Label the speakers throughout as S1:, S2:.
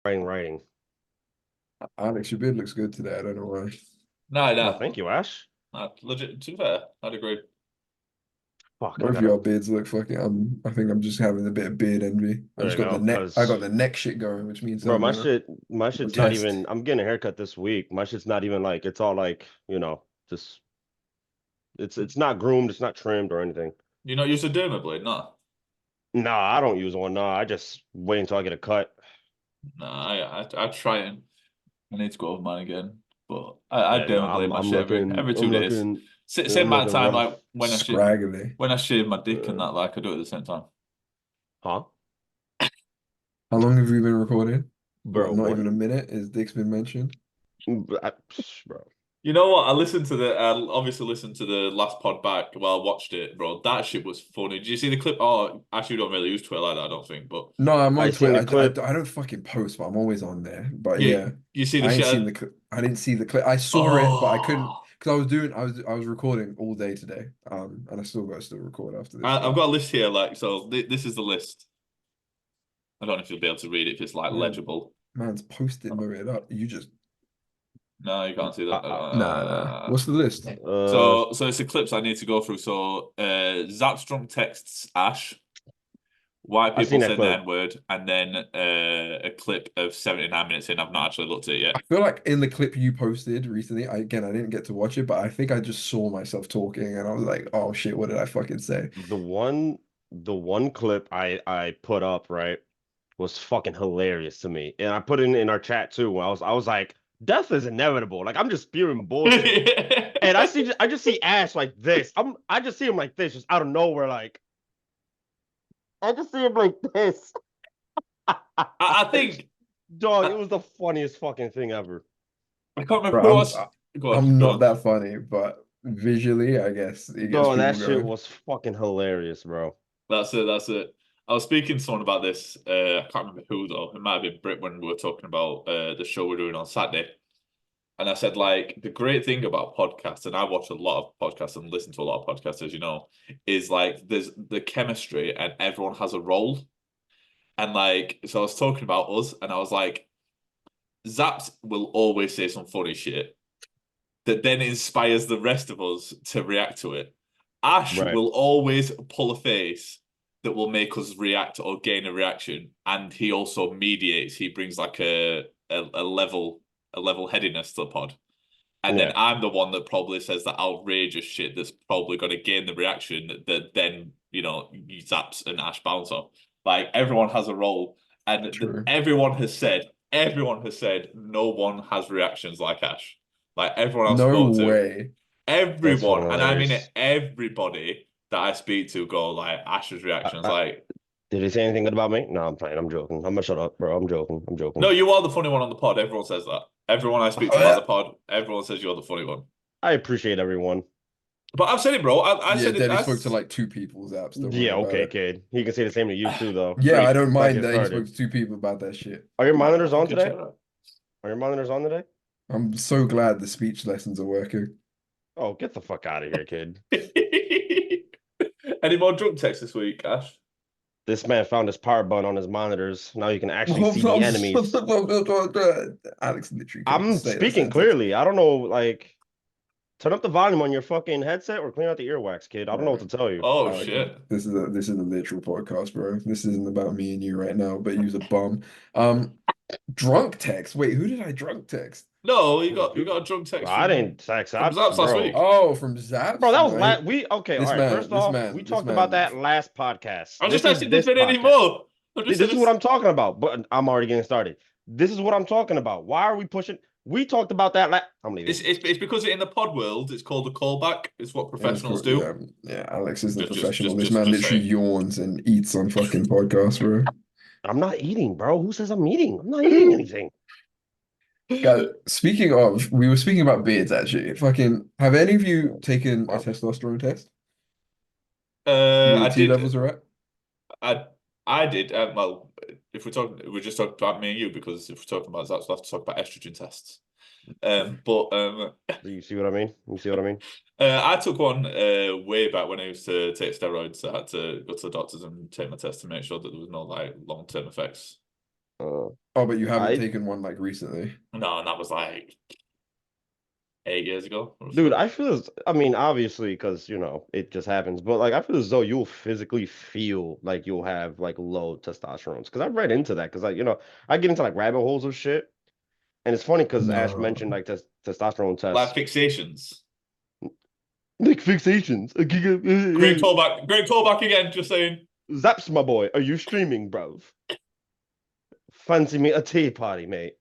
S1: Writing.
S2: Alex, your beard looks good today. I don't know why.
S3: No,
S1: Oh,
S3: no,
S1: thank you, Ash.
S3: no. Legit. To be fair, I'd agree.
S1: Fuck, I
S2: Both of
S1: gotta.
S2: your beards look fucking. I think I'm just having a bit of beard envy. I
S1: There
S2: just
S1: you
S2: got the
S1: go.
S2: neck. I got
S1: Cause,
S2: the neck shit going, which means
S1: bro,
S2: I'm
S1: my shit's not
S2: obsessed.
S1: even. I'm getting a haircut this week. My shit's not even like. It's all like, just it's not groomed. It's not trimmed or anything.
S3: You not use a dermablade, no?
S1: Nah, I don't use one. Nah, I just wait until I get a cut.
S3: No, I try and I need to go over mine again, but I
S1: Yeah, no,
S3: dermablade my
S1: I'm
S3: shit
S1: looking.
S3: every 2 days. Same
S1: I'm
S3: amount of
S1: looking
S3: time
S1: one.
S3: like
S2: Scraggly.
S3: when I shave my dick and
S1: Uh,
S3: that, like I do it at the same time.
S1: huh,
S2: How long have you been recording? What,
S1: bro?
S2: not
S1: What?
S2: even a minute? Is Dick's been mentioned?
S1: Bro.
S3: You know what? I obviously listened to the last pod back. Well, I watched it, bro. That shit was funny. Did you see the clip? Oh, actually, we don't really use Twitter like that, I don't think. But
S2: No, I'm
S1: I
S2: on
S1: seen
S2: Twitter.
S1: the clip.
S2: I don't fucking post, but I'm always on there. But
S3: you
S2: yeah,
S3: you see the
S2: I ain't seen
S3: shit?
S2: the clip. I didn't see the clip. I saw it, but I couldn't
S3: Oh,
S2: because I was recording all day today. And I still got to still record after this.
S3: I've
S2: But
S3: got a list here. Like, so this is the list. I don't know if you'll be able to read it if it's like
S2: man,
S3: legible.
S2: man's posted it up. You just
S3: No, you can't see that.
S2: nah. What's the list?
S3: So it's the clips I need to go through. So Zap's drunk texts Ash, white
S1: I
S3: people
S1: seen that
S3: saying the
S1: clip.
S3: N-word, and then a clip of 79 minutes in. I've not actually looked at it
S2: I
S3: yet.
S2: feel like in the clip you posted recently, I didn't get to watch it, but I think I just saw myself talking and I was like, oh shit, what did I fucking say?
S1: The one the one clip I put up, right, was fucking hilarious to me. And I put it in our chat too. I was like, death is inevitable. Like I'm just spewing bullshit. And I just see Ash like this. I just see him like this, just out of nowhere, like I just see him like this.
S3: I think
S1: Dog, it
S3: I,
S1: was the funniest fucking thing ever.
S3: I can't remember who
S2: Bro,
S3: else. Go on,
S2: I'm
S3: go
S2: not
S3: on.
S2: that funny, but visually, I guess it gets
S1: Dog,
S2: people
S1: that shit
S2: going.
S1: was fucking hilarious, bro.
S3: That's it. That's it. I was speaking to someone about this. I can't remember who though. It might have been Brit when we were talking about the show we're doing on Saturday. And I said, like, the great thing about podcasts, and I watch a lot of podcasts and listen to a lot of podcasts, as you know, is like there's the chemistry and everyone has a role. And like, so I was talking about us, and I was like, Zaps will always say some funny shit that then inspires the rest of us to react to it. Ash
S1: Right.
S3: will always pull a face that will make us react or gain a reaction, and he also mediates. He brings like a level headedness to the pod. And then
S1: Yeah.
S3: I'm the one that probably says the outrageous shit that's probably going to gain the reaction that then, Zaps and Ash bounce off. Like everyone has a role, and
S2: True.
S3: everyone has said no one has reactions like Ash. Like everyone I've
S2: No
S3: spoke to,
S2: way.
S1: That's fucking
S3: everyone, and I mean
S1: hilarious.
S3: everybody that I speak to go like Ash's
S1: I,
S3: reactions.
S1: I,
S3: Like,
S1: did he say anything good about me? No, I'm playing. I'm joking. I'm gonna shut up, bro. I'm joking. I'm
S3: no,
S1: joking.
S3: you are the funny one on the pod. Everyone says that. Everyone I speak to about the pod, everyone says you're the funny one.
S1: I appreciate everyone.
S3: But I've said it, bro. I
S2: Yeah,
S3: said it.
S2: Daddy spoke to like two people, Zaps. Don't worry
S1: Yeah,
S2: about
S1: okay,
S2: it.
S1: kid. He can say the same to you too, though.
S2: Yeah, I
S1: Straight
S2: don't
S1: back
S2: mind
S1: get
S2: that he spoke
S1: started.
S2: to two people about that shit.
S1: Are your
S3: No,
S1: monitors on
S3: fucking
S1: today?
S3: shut up.
S1: Are your monitors on today?
S2: I'm so glad the speech lessons are working.
S1: Oh, get the fuck out of here, kid.
S3: Any more drunk texts this week, Ash?
S1: This man found his power button on his monitors. Now you can actually see the enemies.
S2: Alex literally couldn't
S1: I'm
S2: say that
S1: speaking
S2: sentence.
S1: clearly. I don't know, like, turn up the volume on your fucking headset or clean out the earwax, kid. I don't know what
S2: Bro,
S1: to tell you.
S3: Oh
S2: Alex,
S3: shit.
S2: this is a literal podcast, bro. This isn't about me and you right now, but you's a bum. Drunk text. Wait, who did I drunk text?
S3: No, you got a drunk
S1: Bro,
S3: text
S1: I didn't text
S3: from
S1: apps,
S3: Zaps last
S1: bro.
S3: week.
S2: Oh, from
S1: Bro,
S2: Zaps?
S1: that was
S2: No,
S1: last we okay, all right. First off, we
S2: this
S1: talked about
S2: man.
S1: that last podcast.
S3: I'm just
S1: This is
S3: asking if there's
S1: this
S3: been any
S1: podcast.
S3: more. I'm just
S1: This
S3: saying
S1: is what
S3: this.
S1: I'm talking about, but I'm already getting started. This is what I'm talking about. Why are we pushing? We talked about that last. I'm leaving.
S3: It's because in the pod world, it's called a callback. It's what
S2: Yeah, it's
S3: professionals
S2: cool.
S3: do.
S2: Yeah, Alex is the
S3: Just, just,
S2: professional.
S3: just,
S2: This
S3: just,
S2: man
S3: just
S2: literally
S3: saying.
S2: yawns and eats on fucking podcasts, bro.
S1: I'm not eating, bro. Who says I'm eating? I'm not eating anything.
S2: Guys, speaking of, we were speaking about beards actually. Fucking, have any of you taken a
S1: Wow.
S2: testosterone test? See where
S3: I
S2: your T
S3: did.
S2: levels are at?
S3: I I did. Well, if we're just talking about me and you, because if we're talking about that, we'll have to talk about estrogen tests. But
S1: Do you see what I mean? You see what I mean?
S3: I took one way back when I used to take steroids. I had to go to the doctors and take my test to make sure that there was no like long-term effects.
S2: Oh, but you haven't
S1: I
S2: taken one like recently.
S3: No, and that was like 8 years ago.
S1: Dude, I feel I mean, obviously, because it just happens, but like I feel as though you'll physically feel like you'll have like low testosterone. Because I've read into that, because I get into like rabbit holes of shit, and it's funny because Ash mentioned
S2: No.
S1: like testosterone
S3: like
S1: tests,
S3: fixations.
S1: like fixations.
S3: Great callback again. Just saying.
S1: Zaps, my boy, are you streaming, bruv? Fancy me a tea party, mate?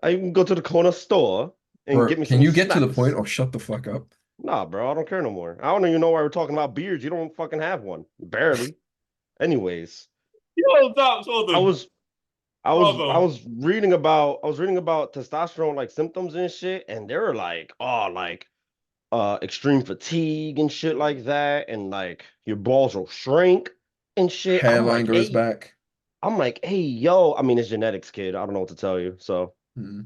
S1: I can go to the corner store and
S2: Bro,
S1: get me
S2: can
S1: some
S2: you get to the point
S1: snacks.
S2: or shut the fuck up?
S1: Nah, bro, I don't care no more. I don't even know why we're talking about beards. You don't fucking have one, barely. Anyways,
S3: Yo, that's hold
S1: I
S3: on.
S1: was I
S3: Bravo.
S1: was reading about testosterone like symptoms and shit, and they were like, oh, like extreme fatigue and shit like that, and like your balls will shrink and shit.
S2: Hairline goes back.
S1: I'm like, hey, yo, I mean it's genetics, kid. I don't know what to tell you. So
S2: Hmm.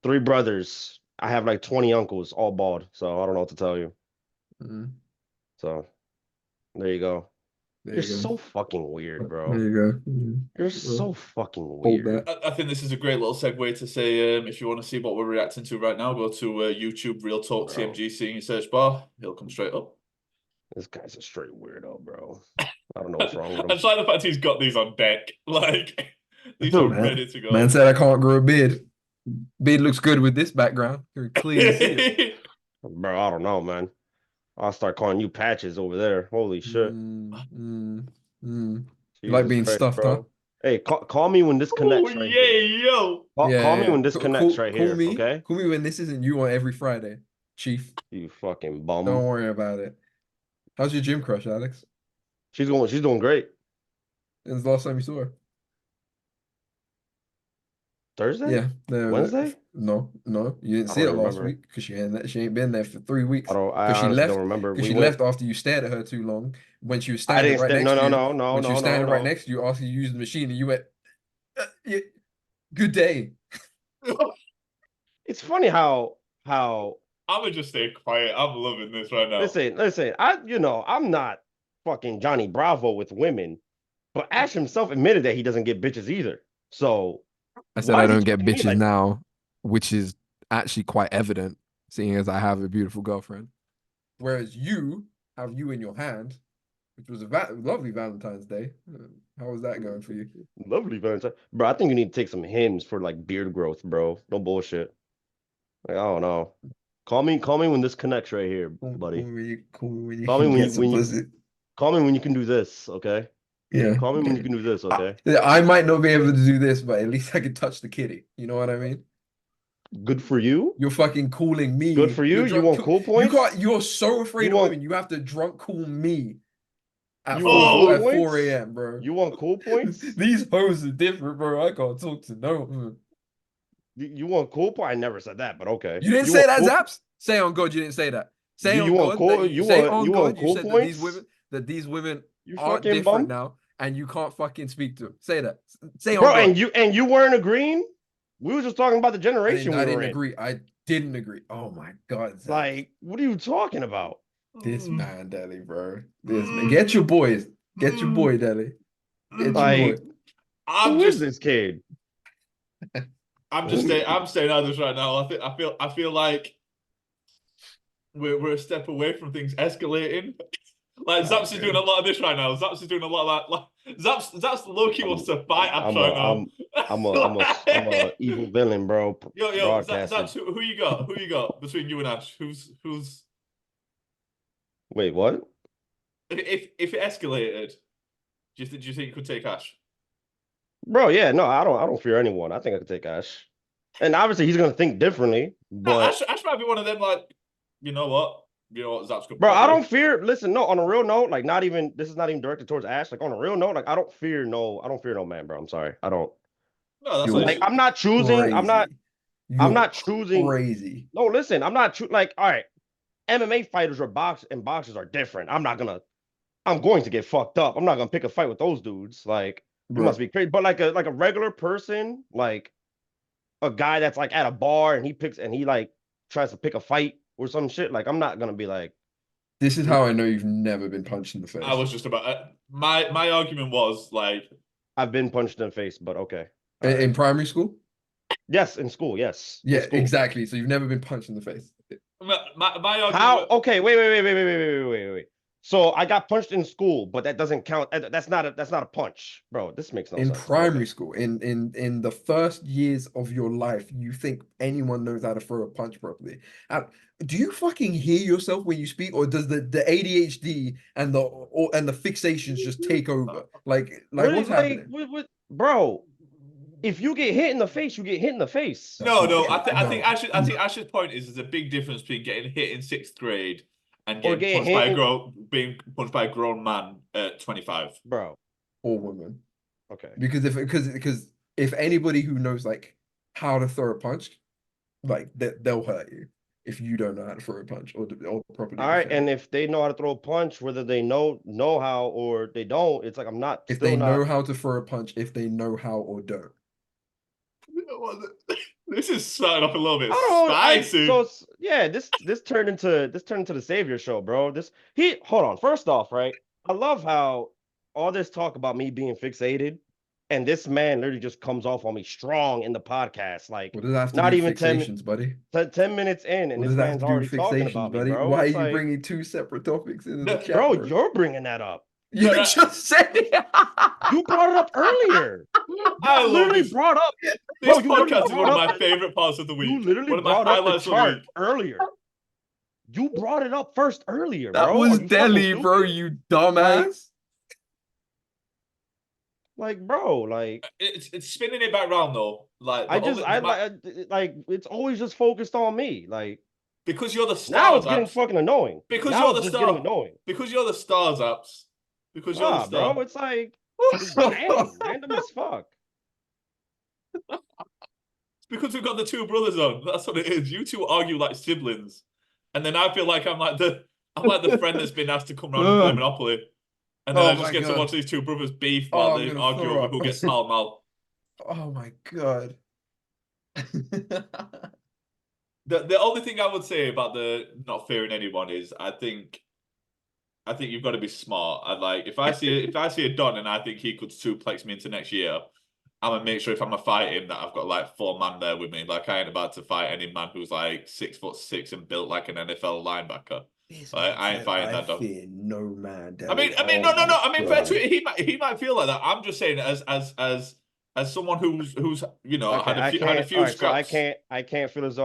S1: 3 brothers. I have like 20 uncles, all bald. So I don't know what to tell you.
S2: Hmm.
S1: So there you go.
S2: There
S1: You're
S2: you go.
S1: so fucking weird,
S2: There
S1: bro.
S2: you go.
S1: You're
S2: Well,
S1: so fucking
S2: hold
S1: weird.
S2: that.
S3: I think this is a great little segue to say, if you want to see what we're reacting to right now, go to YouTube Real Talk
S1: Bro,
S3: TMGC in your search bar. He'll come straight up.
S1: this guy's a straight weirdo, bro. I don't know what's wrong with
S3: I
S1: him.
S3: just like the fact he's got these on deck. Like, these are
S1: Dude,
S3: ready to
S2: Man
S3: go.
S2: said I can't grow a beard. Beard looks good with this background. You can clearly see it.
S1: bro, I don't know, man. I'll start calling you patches over there. Holy shit.
S2: Mm, mm, mm. You like
S1: Jesus
S2: being
S1: Christ,
S2: stuffed, huh?
S1: bro. Hey, call me when this
S3: Oh,
S1: connects right here.
S3: yeah, yo.
S1: Call
S2: Yeah,
S1: me
S2: yeah.
S1: when this connects right
S2: Call
S1: here,
S2: me.
S1: okay?
S2: Call me when this isn't you on every Friday, Chief.
S1: You fucking
S2: Don't
S1: bum.
S2: worry about it. How's your gym crush, Alex?
S1: She's doing great.
S2: When's the last time you saw her?
S1: Thursday?
S2: Yeah,
S1: Wednesday?
S2: no, you didn't
S1: I
S2: see
S1: don't
S2: her
S1: even
S2: last
S1: remember.
S2: week because she ain't been there for 3 weeks
S1: I
S2: because
S1: honestly don't remember.
S2: she left after you stared at her too long when she was
S1: I
S2: standing
S1: didn't
S2: right
S1: stay.
S2: next
S1: No,
S2: to
S1: no,
S2: you
S1: no, no, no, no, no.
S2: asking you to use the machine and you went, yeah, good day.
S1: It's funny how
S3: I'm gonna just stay quiet. I'm loving this right now.
S1: listen, I'm not fucking Johnny Bravo with women, but Ash himself admitted that he doesn't get bitches either. So
S2: I said
S1: why
S2: I
S1: is he
S2: don't get
S1: talking to me
S2: bitches
S1: like that?
S2: now, which is actually quite evident, seeing as I have a beautiful girlfriend. Whereas you have you in your hand, which was a lovely Valentine's Day. How was that going for you?
S1: Lovely Valentine. Bro, I think you need to take some hymns for like beard growth, bro. No bullshit. Like, I don't know. Call me when this connects right here, buddy.
S2: Call me when you
S1: Call me
S2: can get some
S1: when you
S2: pussy.
S1: call me when you can do this, okay?
S2: Yeah.
S1: Call me when you
S2: Okay.
S1: can do this, okay?
S2: I might not be able to do this, but at least I can touch the kitty. You know what I mean?
S1: Good for you.
S2: You're fucking calling
S1: Good
S2: me.
S1: for you.
S2: You're
S1: You
S2: drunk.
S1: want cool
S2: You can't.
S1: points?
S2: You're so afraid
S1: You
S2: of
S1: want
S2: women. You have to drunk call me at
S1: you want
S2: four
S1: cool
S3: Oh,
S2: at 4
S1: points?
S2: a.m., bro.
S1: You want cool points?
S2: These hoes are different, bro. I can't talk to no one.
S1: You want cool points? I never said that, but okay.
S2: You didn't
S1: You
S2: say
S1: want
S2: that,
S1: cool
S2: Zaps. Say on God, you didn't say that. Say
S1: you
S2: on
S1: want
S2: God that
S1: cool
S2: you say on
S1: you want
S2: God you
S1: cool
S2: said that
S1: points?
S2: these women
S1: You
S2: aren't
S1: fucking
S2: different
S1: bum.
S2: now, and you can't fucking speak to them. Say that. Say on
S1: Bro,
S2: God.
S1: and you weren't agreeing? We were just talking about the
S2: I didn't.
S1: generation we
S2: I
S1: were
S2: didn't
S1: in.
S2: agree. I didn't agree. Oh my God, Zaps.
S1: Like, what are you talking about?
S2: This
S3: mm,
S2: man, Deli, bro. This man.
S3: mm,
S2: Get your boys. Get your
S3: mm,
S2: boy, Deli. Get your boy.
S3: mm.
S1: Like,
S3: I'm
S1: who is
S3: just,
S1: this kid?
S3: I'm staying out of this right now. I feel like we're a step away from things escalating. Like
S2: I'm
S3: Zaps is doing a
S2: good.
S3: lot of this right now. Zaps is doing a lot of that. Like, Zaps Loki wants
S1: I'm
S3: to fight Ash right now.
S1: I'm a evil villain, bro.
S3: Yo,
S1: Broadcasted.
S3: Zaps, who you got? Who you got between you and Ash? Who's
S1: Wait, what?
S3: if it escalated? Do you think you could take Ash?
S1: Bro, yeah, no, I don't fear anyone. I think I could take Ash. And obviously he's gonna think differently,
S3: No,
S1: but
S3: Ash might be one of them. Like, you know what? Zaps could
S1: bro, I
S3: probably.
S1: don't fear. Listen, no, on a real note, like not even this is not even directed towards Ash. Like on a real note, like I don't fear no man, bro. I'm sorry. I don't.
S3: No, that's what it
S2: You're
S1: Like
S3: should.
S1: I'm not choosing.
S2: crazy.
S1: I'm
S2: You're
S1: not choosing.
S2: crazy.
S1: No, listen, I'm not like all right. MMA fighters or boxers are different. I'm going to get fucked up. I'm not gonna pick a fight with those dudes. Like you must
S2: Bro.
S1: be crazy. But like a regular person, like a guy that's like at a bar and he like tries to pick a fight or some shit. Like I'm not gonna be like,
S2: This is how I know you've never been punched in the
S3: I
S2: face.
S3: was just about my argument was like
S1: I've been punched in the face, but okay. All
S2: In
S1: right.
S2: primary school?
S1: Yes, in school. Yes. in
S2: Yeah,
S1: school.
S2: exactly. So you've never been punched in the face.
S3: My argument.
S1: How? Okay, wait. So I got punched in school, but that doesn't count. That's not a punch, bro. This makes no
S2: In
S1: sense. But
S2: primary
S1: okay.
S2: school, in the first years of your life, you think anyone knows how to throw a punch properly. Do you fucking hear yourself when you speak, or does the ADHD and the fixations just take over? Like what's happening?
S1: Bro? If you get hit in the face, you get hit in the face.
S2: That's
S3: No,
S2: not
S3: no.
S2: true.
S3: I think
S2: No.
S3: Ash's point is there's a big difference between getting hit in 6th grade and
S1: Or
S3: getting
S1: getting
S3: punched by
S1: hit
S3: being punched by a grown man at 25.
S1: bro.
S2: Or women.
S1: Okay.
S2: Because if anybody who knows like how to throw a punch, like they'll hurt you if you don't know how to throw a punch or properly
S1: All right,
S2: defend.
S1: and if they know how to throw a punch, whether they know how or they don't, it's like I'm not
S2: If
S1: still
S2: they know
S1: not.
S2: how to throw a punch, if they know how or don't.
S3: This is starting off a little bit
S1: I don't.
S3: spicy.
S1: Yeah. This turned into the Savior show, bro. Hold on. First off, right? I love how all this talk about me being fixated, and this man literally just comes off on me strong in the podcast, like
S2: What does that have to do
S1: not
S2: with
S1: even
S2: fixations, buddy?
S1: 10 minutes in, and
S2: What
S1: this
S2: does that have
S1: man's
S2: to do
S1: already
S2: with
S1: talking
S2: fixations,
S1: about me,
S2: buddy?
S1: bro.
S2: Why are
S1: It's
S2: you
S1: like,
S2: bringing two separate topics into the
S3: No,
S2: chat,
S1: bro,
S2: bro?
S1: you're bringing that up.
S2: You
S3: No,
S2: just said it.
S1: You brought it up earlier.
S3: I
S1: You
S3: love
S1: literally
S3: this.
S1: brought up,
S3: This
S1: bro. You literally
S3: podcast is one
S1: brought
S3: of
S1: up
S3: my favorite parts of the
S1: You
S3: week.
S1: literally
S3: One of my
S1: brought up the
S3: highlights of the
S1: chart
S3: week.
S1: earlier. You brought it up first earlier,
S2: That
S1: bro.
S2: was
S1: Are you fucking
S2: Delhi, bro,
S1: stupid?
S2: you dumbass.
S1: Bro, like
S3: It's spinning it back round though. Like the only
S1: like it's always just focused on me. Like
S3: because you're the
S1: now
S3: stars
S1: it's getting
S3: apps.
S1: fucking annoying.
S3: Because
S1: Now
S3: you're
S1: it's
S3: the
S1: just getting
S3: star.
S1: annoying.
S3: Because you're the stars apps. Because you're the
S1: Nah, bro,
S3: star.
S1: it's like just random as fuck.
S3: It's because we've got the two brothers on. That's what it is. You two argue like siblings, and then I feel like I'm like the friend that's been asked to come around and play Monopoly, and then I
S2: Oh
S3: just
S2: my
S3: get to watch
S2: god.
S3: these two brothers beef
S2: Oh,
S3: while
S2: I'm
S3: they
S2: gonna
S3: argue
S2: throw
S3: over
S2: up.
S3: who gets pal mal.
S2: Oh my god.
S3: The only thing I would say about the not fearing anyone is I think you've got to be smart. I like if I see a Don and I think he could suplex me into next year, I'm gonna make sure if I'm gonna fight him that I've got like 4 man there with me. Like I ain't about to fight any man who's like 6'6" and built like an NFL linebacker. Like, I ain't fighting that Don.
S2: fear no man.
S3: I mean,
S2: Oh
S3: no.
S2: my
S3: I mean, fair to
S2: god.
S3: it, he might feel like that. I'm just saying, as someone who's you know
S1: Okay, I
S3: had a
S1: can't. All
S3: few
S1: right, so
S3: scraps.
S1: I can't feel as though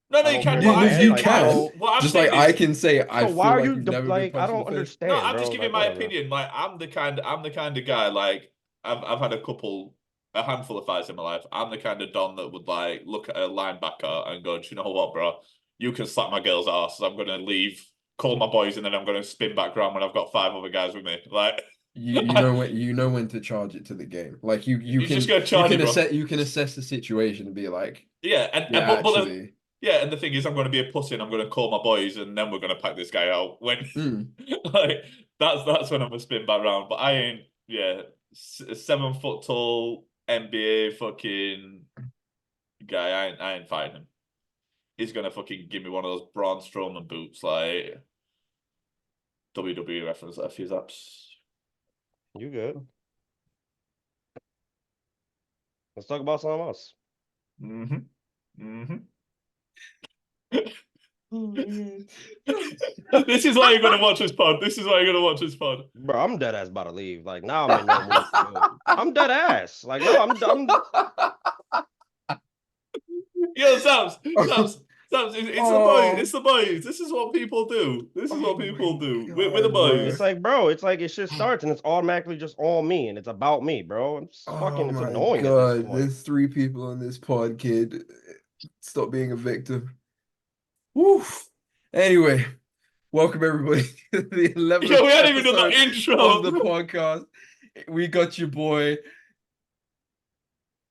S3: No,
S1: I
S3: no, you
S1: don't
S3: can't.
S1: fear
S3: But
S1: no
S2: You,
S3: I'm
S1: man.
S2: you
S3: saying,
S1: Like I
S2: can.
S1: don't.
S3: what I'm
S2: Just like
S3: saying
S2: I
S3: is,
S2: can say I
S1: So why
S2: feel
S1: are
S2: like
S1: you
S2: you've never been
S1: I
S2: punched in
S1: don't
S2: the face.
S3: no,
S1: understand,
S3: I'm just
S1: bro.
S3: giving
S1: Like
S3: my
S1: whatever.
S3: opinion. Like I'm the kind of guy. Like I've had a handful of fights in my life. I'm the kind of Don that would like look at a linebacker and go, do you know what, bro? You can slap my girl's ass. I'm gonna leave, call my boys, and then I'm gonna spin back around when I've got 5 other guys with me. Like
S2: You know when to charge it to the game. Like you
S3: he's just
S2: can
S3: gonna charge you, bro.
S2: assess the situation and be like,
S3: Yeah,
S2: yeah, actually,
S3: yeah, and the thing is, I'm going to be a pussy and I'm going to call my boys, and then we're going to pack this guy out. When like that's when I'm gonna spin back round. But I ain't, yeah, 7 foot tall NBA fucking guy. I ain't fighting him. He's gonna fucking give me one of those Braun Strowman boots, like WWE reference. There, SaviorZaps.
S1: You good? Let's talk about something else.
S3: Mm-hmm. Mm-hmm. This is why you're gonna watch this pod. This is why you're gonna watch this pod.
S1: Bro, I'm dead ass about to leave. Like now I'm in no mood to go. I'm dead ass. Like no, I'm
S3: Yo, Sams, it's the boys.
S2: Oh.
S3: It's the boys. This is what people do. This is what
S2: Oh
S3: people
S2: my
S3: do. We're the
S2: God, bro.
S1: it's
S3: boys.
S1: like, bro, it's like it shit starts and it's automatically just on me and it's about me, bro.
S2: Oh
S1: It's
S2: my
S1: annoying at this
S2: God.
S1: point.
S2: There's 3 people on this pod, kid. Stop being a victim. Woof. Anyway, welcome everybody to the 11th
S3: Yo, we hadn't even done that
S2: episode
S3: intro.
S2: of the podcast. We got your boy.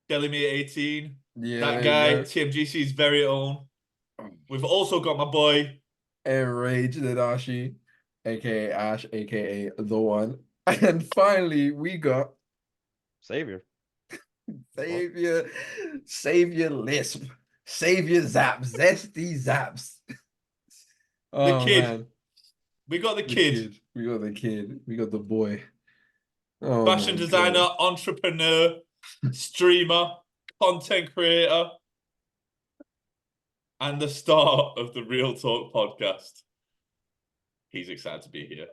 S3: Telling me 18.
S2: Yeah,
S3: That
S2: there
S3: guy,
S2: you go.
S3: TMGC's very own. We've also got my boy.
S2: ENRAGEDNANASHI, aka Ash, aka the one. And finally, we got
S1: Savior.
S2: Savior Lisp, SaviorZaps, Zesty Zaps.
S3: The
S2: Oh
S3: kid.
S2: man,
S3: We got the kid.
S2: We got the kid. We got the boy. Oh
S3: Fashion
S2: my
S3: designer,
S2: God.
S3: entrepreneur, streamer, content creator, and the star of the Real Talk podcast. He's excited to be here.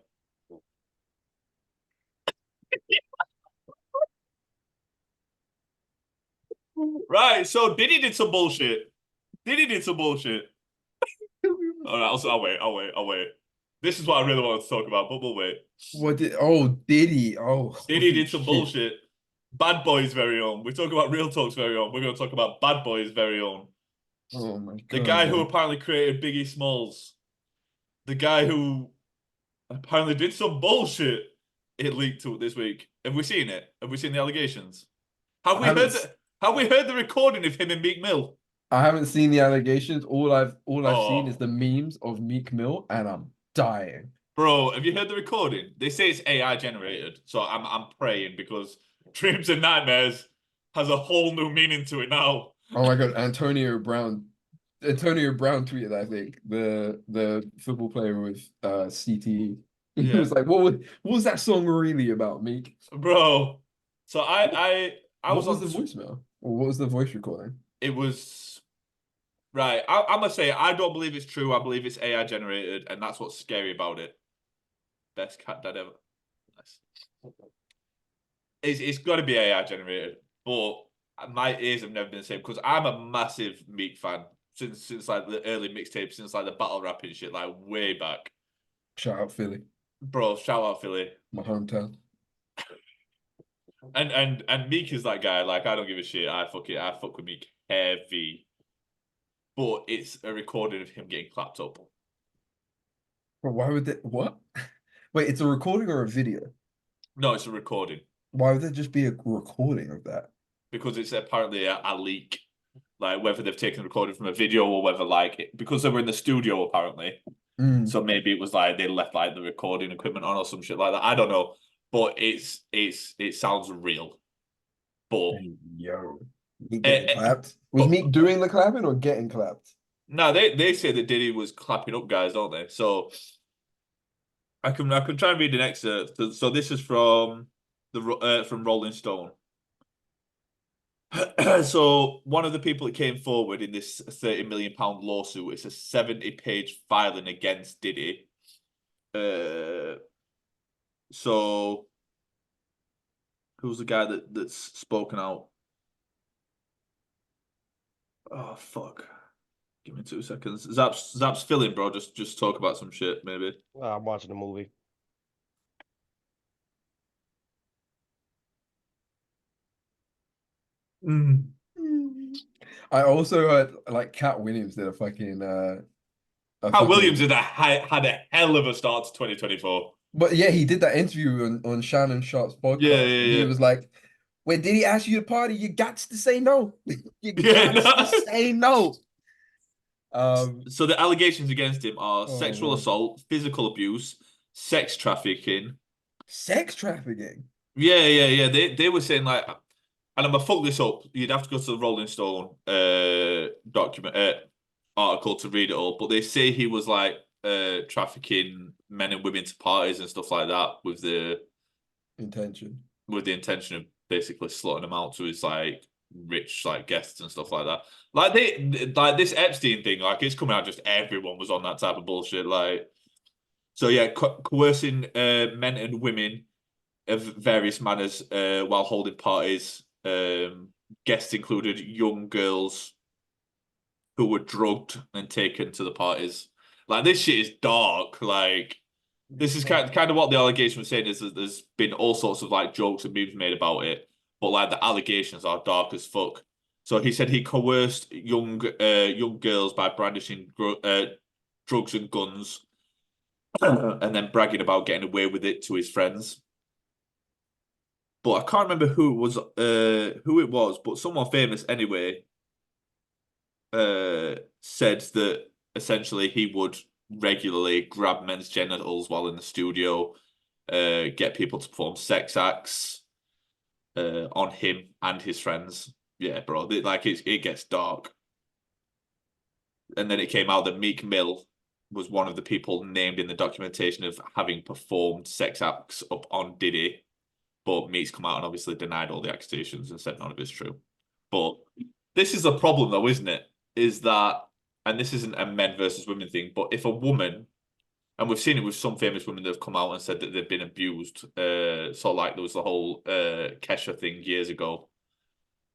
S3: Right, so Diddy did some bullshit. Diddy did some bullshit. All right, I'll wait. This is what I really wanted to talk about, but we'll wait.
S2: What did? Oh, Diddy. Oh,
S3: Diddy
S2: holy
S3: did some
S2: shit.
S3: bullshit. Bad Boy's very own. We talk about Real Talk's very own. We're going to talk about Bad Boy's very own.
S2: Oh my
S3: The
S2: God,
S3: guy who
S2: man.
S3: apparently created Biggie Smalls. The guy who apparently did some bullshit. It leaked to this week. Have we seen it? Have we seen the allegations? Have we heard the recording of him and Meek Mill?
S2: I haven't seen the allegations. All I've seen is
S3: Oh,
S2: the memes of Meek Mill, and I'm dying.
S3: bro, have you heard the recording? They say it's AI generated, so I'm praying because Dreams and Nightmares has a whole new meaning to it now.
S2: Oh my God, Antonio Brown. Antonio Brown tweeted, I think, the football player with CTE. He
S3: Yeah,
S2: was like, what was that song really about, Meek?
S3: bro. So I
S2: What
S3: was
S2: was
S3: on.
S2: the voicemail? Or what was the voice recording?
S3: It was right. I'm gonna say I don't believe it's true. I believe it's AI generated, and that's what's scary about it. Best cat dad ever. Nice. It's got to be AI generated, but my ears have never been the same because I'm a massive Meek fan since like the early mixtapes, since like the battle rapping shit, like way back.
S2: Shout out Philly,
S3: Bro, shout out Philly.
S2: my hometown.
S3: And Meek is that guy. Like I don't give a shit. I fuck with Meek heavy. But it's a recording of him getting clapped up.
S2: But why would they, what? Wait, it's a recording or a video?
S3: No, it's a recording
S2: Why would there just be a recording of that?
S3: because it's apparently a leak. Like whether they've taken the recording from a video or whether because they were in the studio apparently.
S2: Mm.
S3: So maybe it was like they left like the recording equipment on or some shit like that. I don't know, but it sounds real. But
S2: Yo, Meek getting clapped. Was
S3: but
S2: Meek doing the clapping or getting clapped?
S3: no, they say that Diddy was clapping up guys, don't they? So I can try and read an excerpt. So this is from from Rolling Stone. So one of the people that came forward in this £30 million lawsuit, it's a 70-page filing against Diddy. So who's the guy that's spoken out? Oh fuck. Give me 2 seconds. Zaps filling, bro. Just talk about some shit, maybe.
S1: I'm watching the movie.
S2: I also heard like Cat Williams did a fucking
S3: Pat Williams had a hell of a start to 2024.
S2: But yeah, he did that interview on Shannon Sharp's
S3: Yeah,
S2: podcast, and he
S3: yeah.
S2: was like, "When did he ask you to party? You got to say no. You
S3: Yeah,
S2: got
S3: no.
S2: to say no."
S3: So the allegations against him are
S2: Oh,
S3: sexual
S2: man.
S3: assault, physical abuse, sex trafficking.
S2: Sex trafficking.
S3: Yeah. They were saying like, and I'm gonna fuck this up. You'd have to go to the Rolling Stone document article to read it all. But they say he was like trafficking men and women to parties and stuff like that with the
S2: Intention.
S3: intention of basically slotting them out to his like rich like guests and stuff like that. Like this Epstein thing, like it's coming out just everyone was on that type of bullshit. Like so yeah, coercing men and women of various manners while holding parties. Guests included young girls who were drugged and taken to the parties. Like this shit is dark. Like this is kind of what the allegation was saying is that there's been all sorts of like jokes and memes made about it, but like the allegations are dark as fuck. So he said he coerced young girls by brandishing drugs and guns, and then bragging about getting away with it to his friends. But I can't remember who it was, but someone famous anyway said that essentially he would regularly grab men's genitals while in the studio, get people to perform sex acts on him and his friends. Yeah, bro, like it gets dark. And then it came out that Meek Mill was one of the people named in the documentation of having performed sex acts up on Diddy. But Meek's come out and obviously denied all the accusations and said none of it's true. But this is the problem, though, isn't it? Is that, and this isn't a men versus women thing, but if a woman, and we've seen it with some famous women that have come out and said that they've been abused, sort of like there was the whole Kesha thing years ago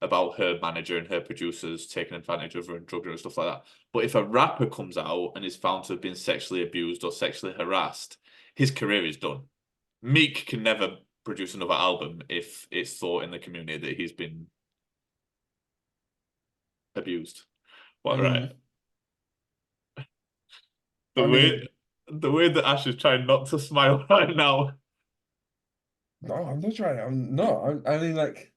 S3: about her manager and her producers taking advantage of her and drugging her and stuff like that. But if a rapper comes out and is found to have been sexually abused or sexually harassed, his career is done. Meek can never produce another album if it's thought in the community that he's been abused. What, right? The way that Ash is trying not to smile right now.
S2: No, I'm not trying. I'm not. I mean, like,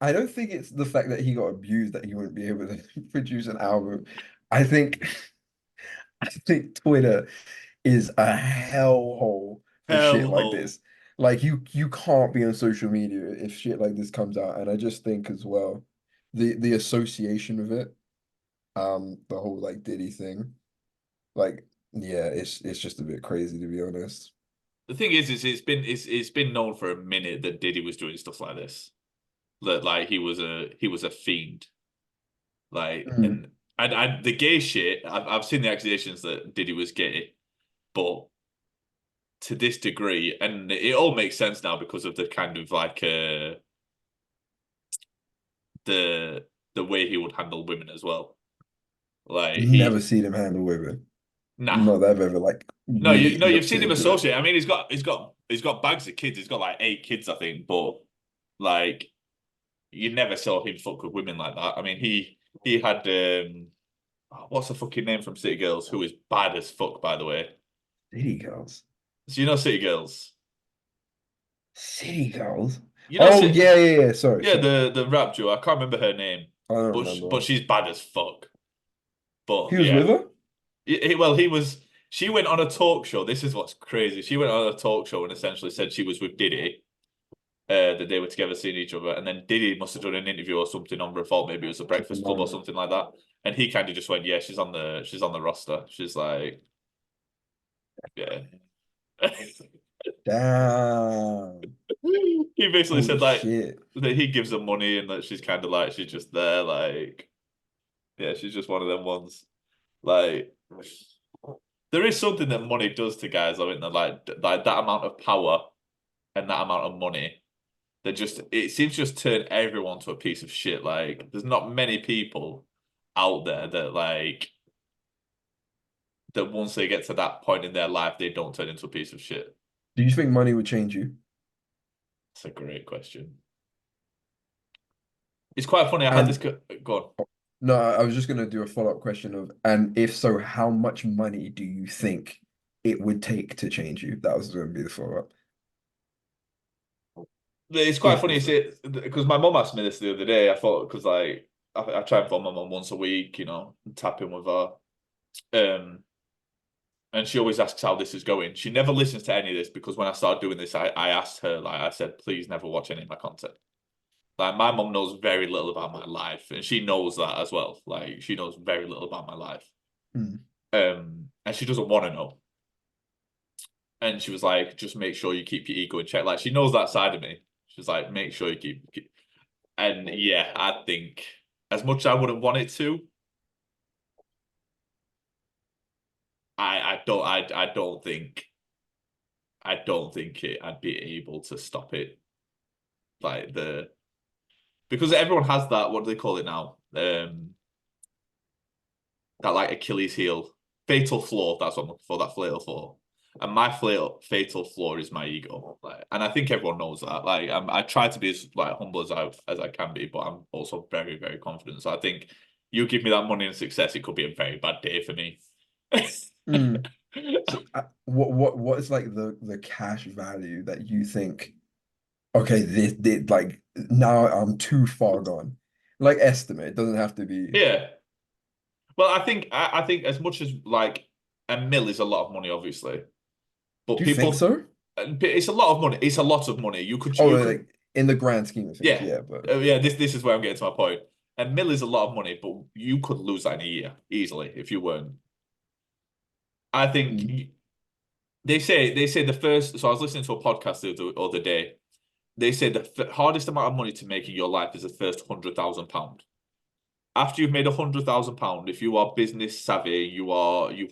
S2: I don't think it's the fact that he got abused that he wouldn't be able to produce an album. I think, I think Twitter is a hellhole for shit like
S3: Hellhole.
S2: this. Like you can't be on social media if shit like this comes out. And I just think as well, the association of it, the whole like Diddy thing, like yeah, it's just a bit crazy to be honest.
S3: The thing is it's been known for a minute that Diddy was doing stuff like this. That like he was a fiend. Like
S2: Mm.
S3: and the gay shit, I've seen the accusations that Diddy was gay, but to this degree, and it all makes sense now because of the kind of like the way he would handle women as well. Like
S2: Never seen him handle women.
S3: nah.
S2: Not that I've ever like
S3: No,
S2: really
S3: you've
S2: looked
S3: seen him
S2: into it.
S3: associate. I mean, he's got bags of kids. He's got like 8 kids, I think. But like, you never saw him fuck with women like that. I mean, he had what's the fucking name from City Girls, who is bad as fuck, by the way.
S2: City Girls.
S3: So you know City Girls.
S2: City Girls.
S3: You know,
S2: Oh yeah. Sorry,
S3: yeah,
S2: sorry.
S3: the rap duo. I can't remember her name,
S2: I don't
S3: but
S2: remember.
S3: she's bad as fuck.
S2: He
S3: But
S2: was
S3: yeah,
S2: with her?
S3: well, he was. She went on a talk show. This is what's crazy. She went on a talk show and essentially said she was with Diddy, that they were together seeing each other, and then Diddy must have done an interview or something on Revolt. Maybe it was a Breakfast Club or something like that, and he kind of just went, "Yeah, she's on the roster." She's like, "Yeah."
S2: Damn.
S3: He basically
S2: Holy
S3: said like
S2: shit.
S3: that he gives her money and that she's kind of like she's just there, like yeah, she's just one of them ones. Like there is something that money does to guys, I mean, like that amount of power and that amount of money. That just it seems to just turn everyone to a piece of shit. Like there's not many people out there that like that once they get to that point in their life, they don't turn into a piece of shit.
S2: Do you think money would change you?
S3: That's a great question. It's quite funny. I had this.
S2: And
S3: Go on.
S2: no, I was just gonna do a follow-up question of, and if so, how much money do you think it would take to change you? That was gonna be the follow-up.
S3: It's quite
S2: If
S3: funny you say it because my mum asked me this the other day. I thought because like I try and phone my mum once a week, and tap in with her. And she always asks how this is going. She never listens to any of this because when I started doing this, I asked her, like I said, please never watch any of my content. Like my mum knows very little about my life, and she knows that as well. Like she knows very little about my life.
S2: Hmm.
S3: And she doesn't want to know. And she was like, just make sure you keep your ego in check. Like she knows that side of me. She's like, make sure you keep. And yeah, I think as much as I wouldn't want it to, I don't think I'd be able to stop it. Like because everyone has that, what do they call it now? That like Achilles heel, fatal flaw. That's what I'm looking for. That fatal flaw, and my fatal flaw is my ego. Like, and I think everyone knows that. Like, I try to be as like humble as I can be, but I'm also very very confident. So I think you give me that money and success, it could be a very bad day for me.
S2: So, what is like the cash value that you think? Okay, this like now I'm too far gone. Like estimate, it doesn't have to be.
S3: Yeah. Well, I think as much as like a mil is a lot of money, obviously, but
S2: Do you think so?
S3: it's a lot of money. It's a lot of money.
S2: Oh,
S3: You could
S2: like in the grand scheme of things,
S3: yeah
S2: yeah, but
S3: yeah. This is where I'm getting to my point. A mil is a lot of money, but you could lose that in a year easily if you weren't. I think
S2: mm,
S3: They say the first. So I was listening to a podcast the other day. They say the hardest amount of money to make in your life is the first £100,000. After you've made £100,000, if you are business savvy, you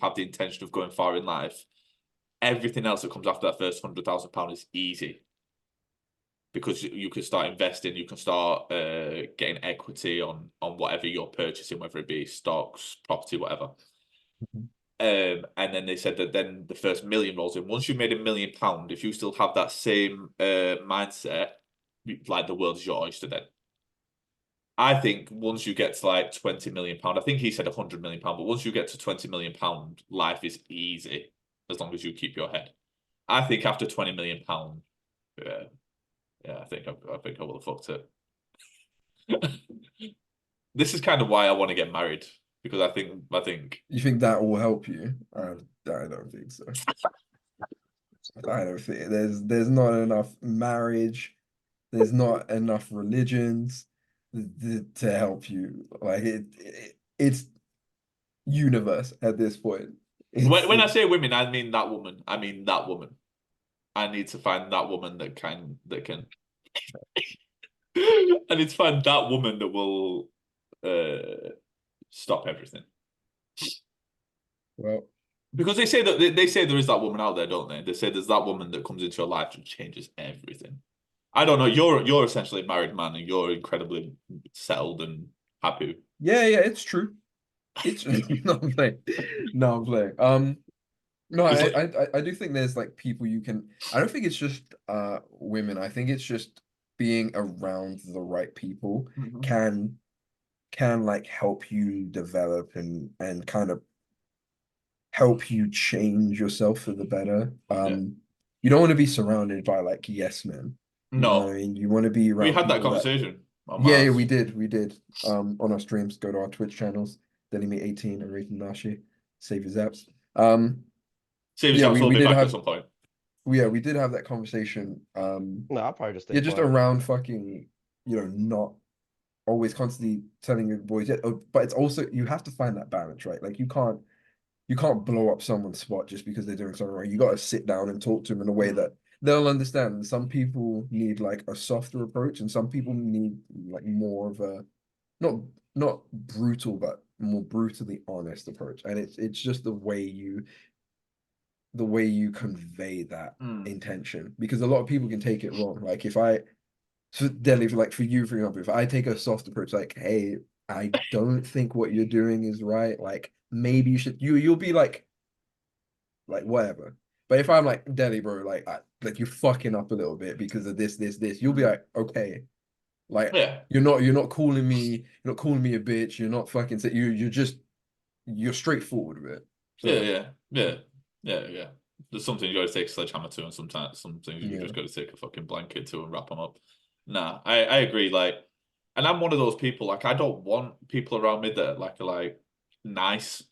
S3: have the intention of going far in life. Everything else that comes after that first £100,000 is easy because you can start investing, you can start getting equity on whatever you're purchasing, whether it be stocks, property, whatever. And then they said that then the first million rolls in. Once you've made £1,000,000, if you still have that same mindset, like the world is your oyster then. I think once you get to like £20 million, I think he said £100 million, but once you get to £20 million, life is easy as long as you keep your head. I think after £20 million, yeah, I think I will have fucked it. This is kind of why I want to get married because I think
S2: You think that will help you? I don't think so. I don't think there's not enough marriage. There's not enough religions to help you. Like it's universe at this point.
S3: when I say women, I mean that woman. I mean that woman. I need to find that woman that can. I need to find that woman that will stop everything.
S2: Well,
S3: because they say there is that woman out there, don't they? They say there's that woman that comes into your life and changes everything. I don't know. You're essentially a married man and you're incredibly settled and happy.
S2: yeah, it's true. It's no, I'm playing. No, I'm playing. No, I do think there's like people you can. I don't think it's just women. I think it's just being around the right people can like help you develop and kind of help you change yourself for the better. You don't want to be surrounded by like yes men. You know what I mean? You want to be around
S3: we had that
S2: people
S3: conversation.
S2: Yeah, we did. On our streams, go to our Twitch channels, DailyMe18 and ENRAGEDNANASHI, SaviorZaps.
S3: SaviorZaps will be back at some point.
S2: Yeah, we did have that conversation.
S1: No, I'll probably just stay
S2: Yeah, just
S1: quiet.
S2: around fucking, not always constantly telling your boys, yeah, but it's also you have to find that balance, right? Like you can't blow up someone's spot just because they're doing something wrong. You got to sit down and talk to them in a way that they'll understand. Some people need like a softer approach, and some people need like more of a not brutal, but more brutally honest approach. And it's just the way you convey that intention, because a lot of people can take it wrong. Like if I, so Delhi, like for you, for example, if I take a soft approach, like, hey, I don't think what you're doing is right. Like maybe you should, you'll be like whatever. But if I'm like Delhi, bro, like you're fucking up a little bit because of this, you'll be like, okay, like you're not calling me a bitch. You're not fucking you're straightforward with it. So,
S3: Yeah. There's something you got to take a sledgehammer to, and sometimes some things you just got to take a fucking blanket to and wrap them up. Nah, I agree. Like, and I'm one of those people. Like, I don't want people around me that are like nice.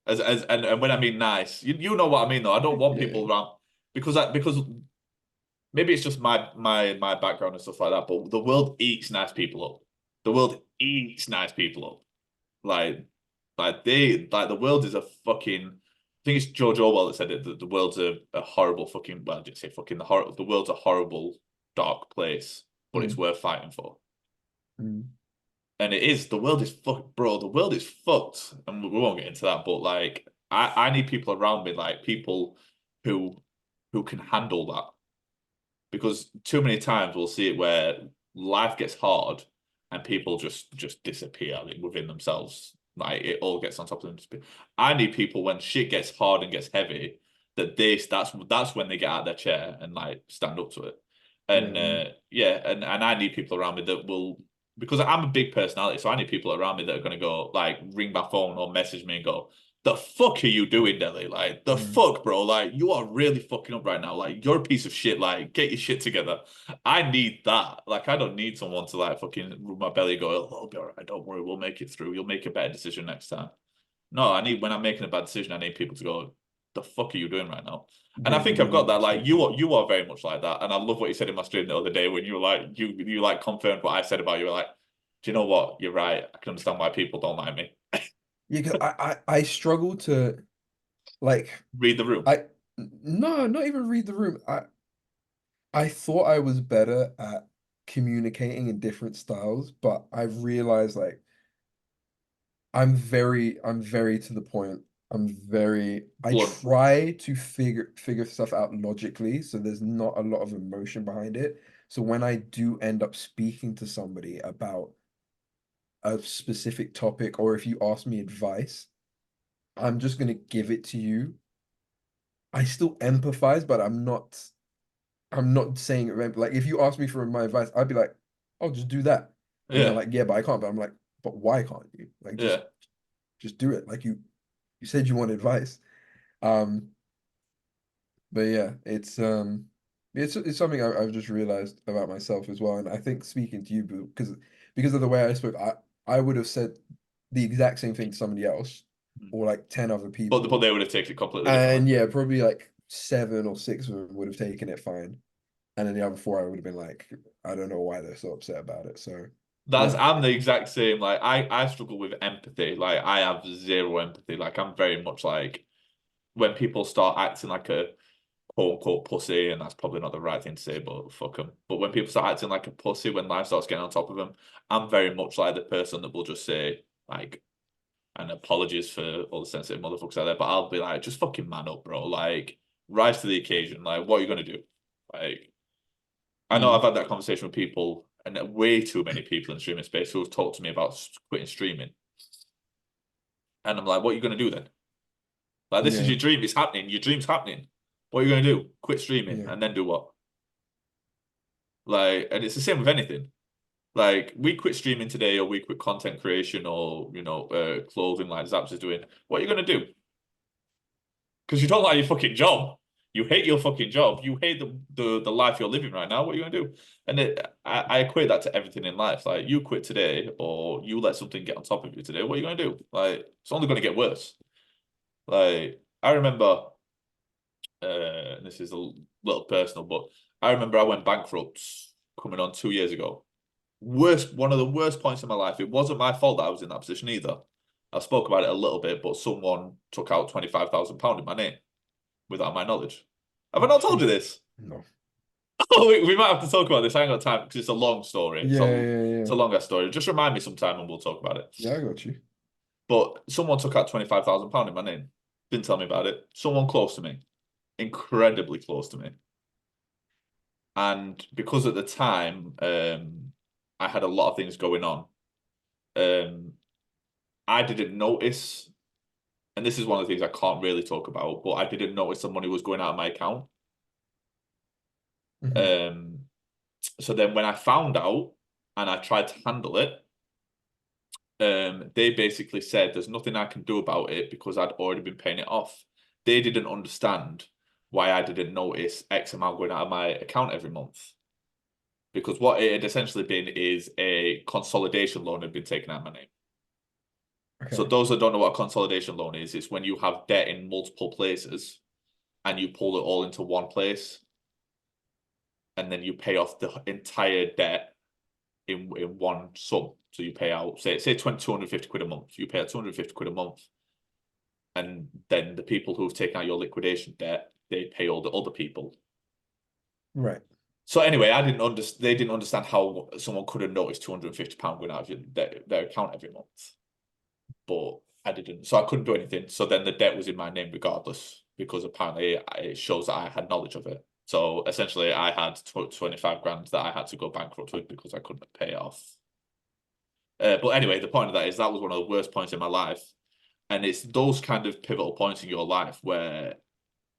S3: And when I mean nice, you know what I mean though. I don't want people around because maybe it's just my background and stuff like that. But the world eats nice people up. The world eats nice people up. Like the world is a fucking. I think it's George Orwell that said it. That the world's a horrible fucking. Well, I didn't say fucking. The world's a horrible, dark place, but it's worth fighting for. And it is. The world is fucked, bro. The world is fucked, and we won't get into that. But like, I need people around me, like people who can handle that, because too many times we'll see it where life gets hard and people just disappear within themselves. Like it all gets on top of them. I need people when shit gets hard and gets heavy that's when they get out of their chair and like stand up to it. And and I need people around me that will, because I'm a big personality, so I need people around me that are gonna go like ring my phone or message me and go, the fuck are you doing, Delhi? Like, the fuck, bro? Like, you are really fucking up right now. Like, you're a piece of shit. Like, get your shit together. I need that. Like, I don't need someone to like fucking rub my belly and go, oh, it'll be all right. Don't worry. We'll make it through. You'll make a better decision next time. No, when I'm making a bad decision, I need people to go, the fuck are you doing right now? And I think I've got that. Like, you are very much like that. And I love what you said in my stream the other day when you were like, you like confirmed what I said about you. You were like, do you know what? You're right. I can understand why people don't like me.
S2: Yeah, cause I struggle to like
S3: read the room.
S2: No, not even read the room. I thought I was better at communicating in different styles, but I've realized like I'm very to the point. I
S3: Blunt.
S2: try to figure stuff out logically, so there's not a lot of emotion behind it. So when I do end up speaking to somebody about a specific topic, or if you ask me advice, I'm just gonna give it to you. I still empathize, but I'm not saying it like if you ask me for my advice, I'd be like, "Oh, just do that." And they're
S3: Yeah,
S2: like, "Yeah, but I can't." But I'm like, "But why can't you? Like
S3: yeah.
S2: just do it. Like you said you want advice." Um, but yeah, it's something I've just realized about myself as well. And I think speaking to you because of the way I spoke, I would have said the exact same thing to somebody else or like 10 other
S3: But
S2: people.
S3: they would have taken it completely differently.
S2: And yeah, probably like 7 or 6 of them would have taken it fine. And then the other 4 I would have been like, I don't know why they're so upset about it. So
S3: That's
S2: yeah.
S3: I'm the exact same. Like I struggle with empathy. Like I have zero empathy. Like I'm very much like when people start acting like a quote unquote pussy, and that's probably not the right thing to say, but fuck them. But when people start acting like a pussy when life starts getting on top of them, I'm very much like the person that will just say like, and apologies for all the sensitive motherfuckers out there, but I'll be like, just fucking man up, bro. Like, rise to the occasion. Like, what are you gonna do? Like, I know I've
S2: Mm,
S3: had that conversation with people, and way too many people in the streaming space who have talked to me about quitting streaming, and I'm like, what are you gonna do then? Like, this is
S2: yeah,
S3: your dream. It's happening. Your dream's happening. What are you gonna do? Quit streaming
S2: yeah.
S3: and then do what? Like, and it's the same with anything. Like, we quit streaming today, or we quit content creation, or clothing like Zaps is doing. What are you gonna do? Because you don't like your fucking job. You hate your fucking job. You hate the life you're living right now. What are you gonna do? And I equate that to everything in life. Like, you quit today, or you let something get on top of you today. What are you gonna do? Like, it's only gonna get worse. Like, I remember, this is a little personal, but I remember I went bankrupt coming on 2 years ago. One of the worst points in my life. It wasn't my fault that I was in that position either. I spoke about it a little bit, but someone took out £25,000 in my name without my knowledge. Have I not told you this?
S2: No.
S3: Oh, we might have to talk about this. I ain't got time because it's a long story.
S2: Yeah, yeah,
S3: It's
S2: yeah.
S3: a longer story. Just remind me sometime and we'll talk about it.
S2: Yeah, I got you.
S3: But someone took out £25,000 in my name. Didn't tell me about it. Someone close to me, incredibly close to me. And because at the time, I had a lot of things going on. Um, I didn't notice, and this is one of the things I can't really talk about, but I didn't notice the money was going out of my account.
S2: Hmm.
S3: Um, so then when I found out and I tried to handle it, they basically said there's nothing I can do about it because I'd already been paying it off. They didn't understand why I didn't notice X amount going out of my account every month. Because what it had essentially been is a consolidation loan had been taken out of my name. So
S2: Okay.
S3: those that don't know what a consolidation loan is, it's when you have debt in multiple places and you pull it all into one place, and then you pay off the entire debt in one sum. So you pay out, say 250 quid a month. You pay out 250 quid a month. And then the people who've taken out your liquidation debt, they pay all the other people.
S2: Right.
S3: So anyway, I didn't understand. They didn't understand how someone could have noticed £250 going out of their account every month. But I didn't, so I couldn't do anything. So then the debt was in my name regardless, because apparently it shows that I had knowledge of it. So essentially, I had 25 grand that I had to go bankrupt with because I couldn't pay it off. But anyway, the point of that is that was one of the worst points in my life. And it's those kind of pivotal points in your life where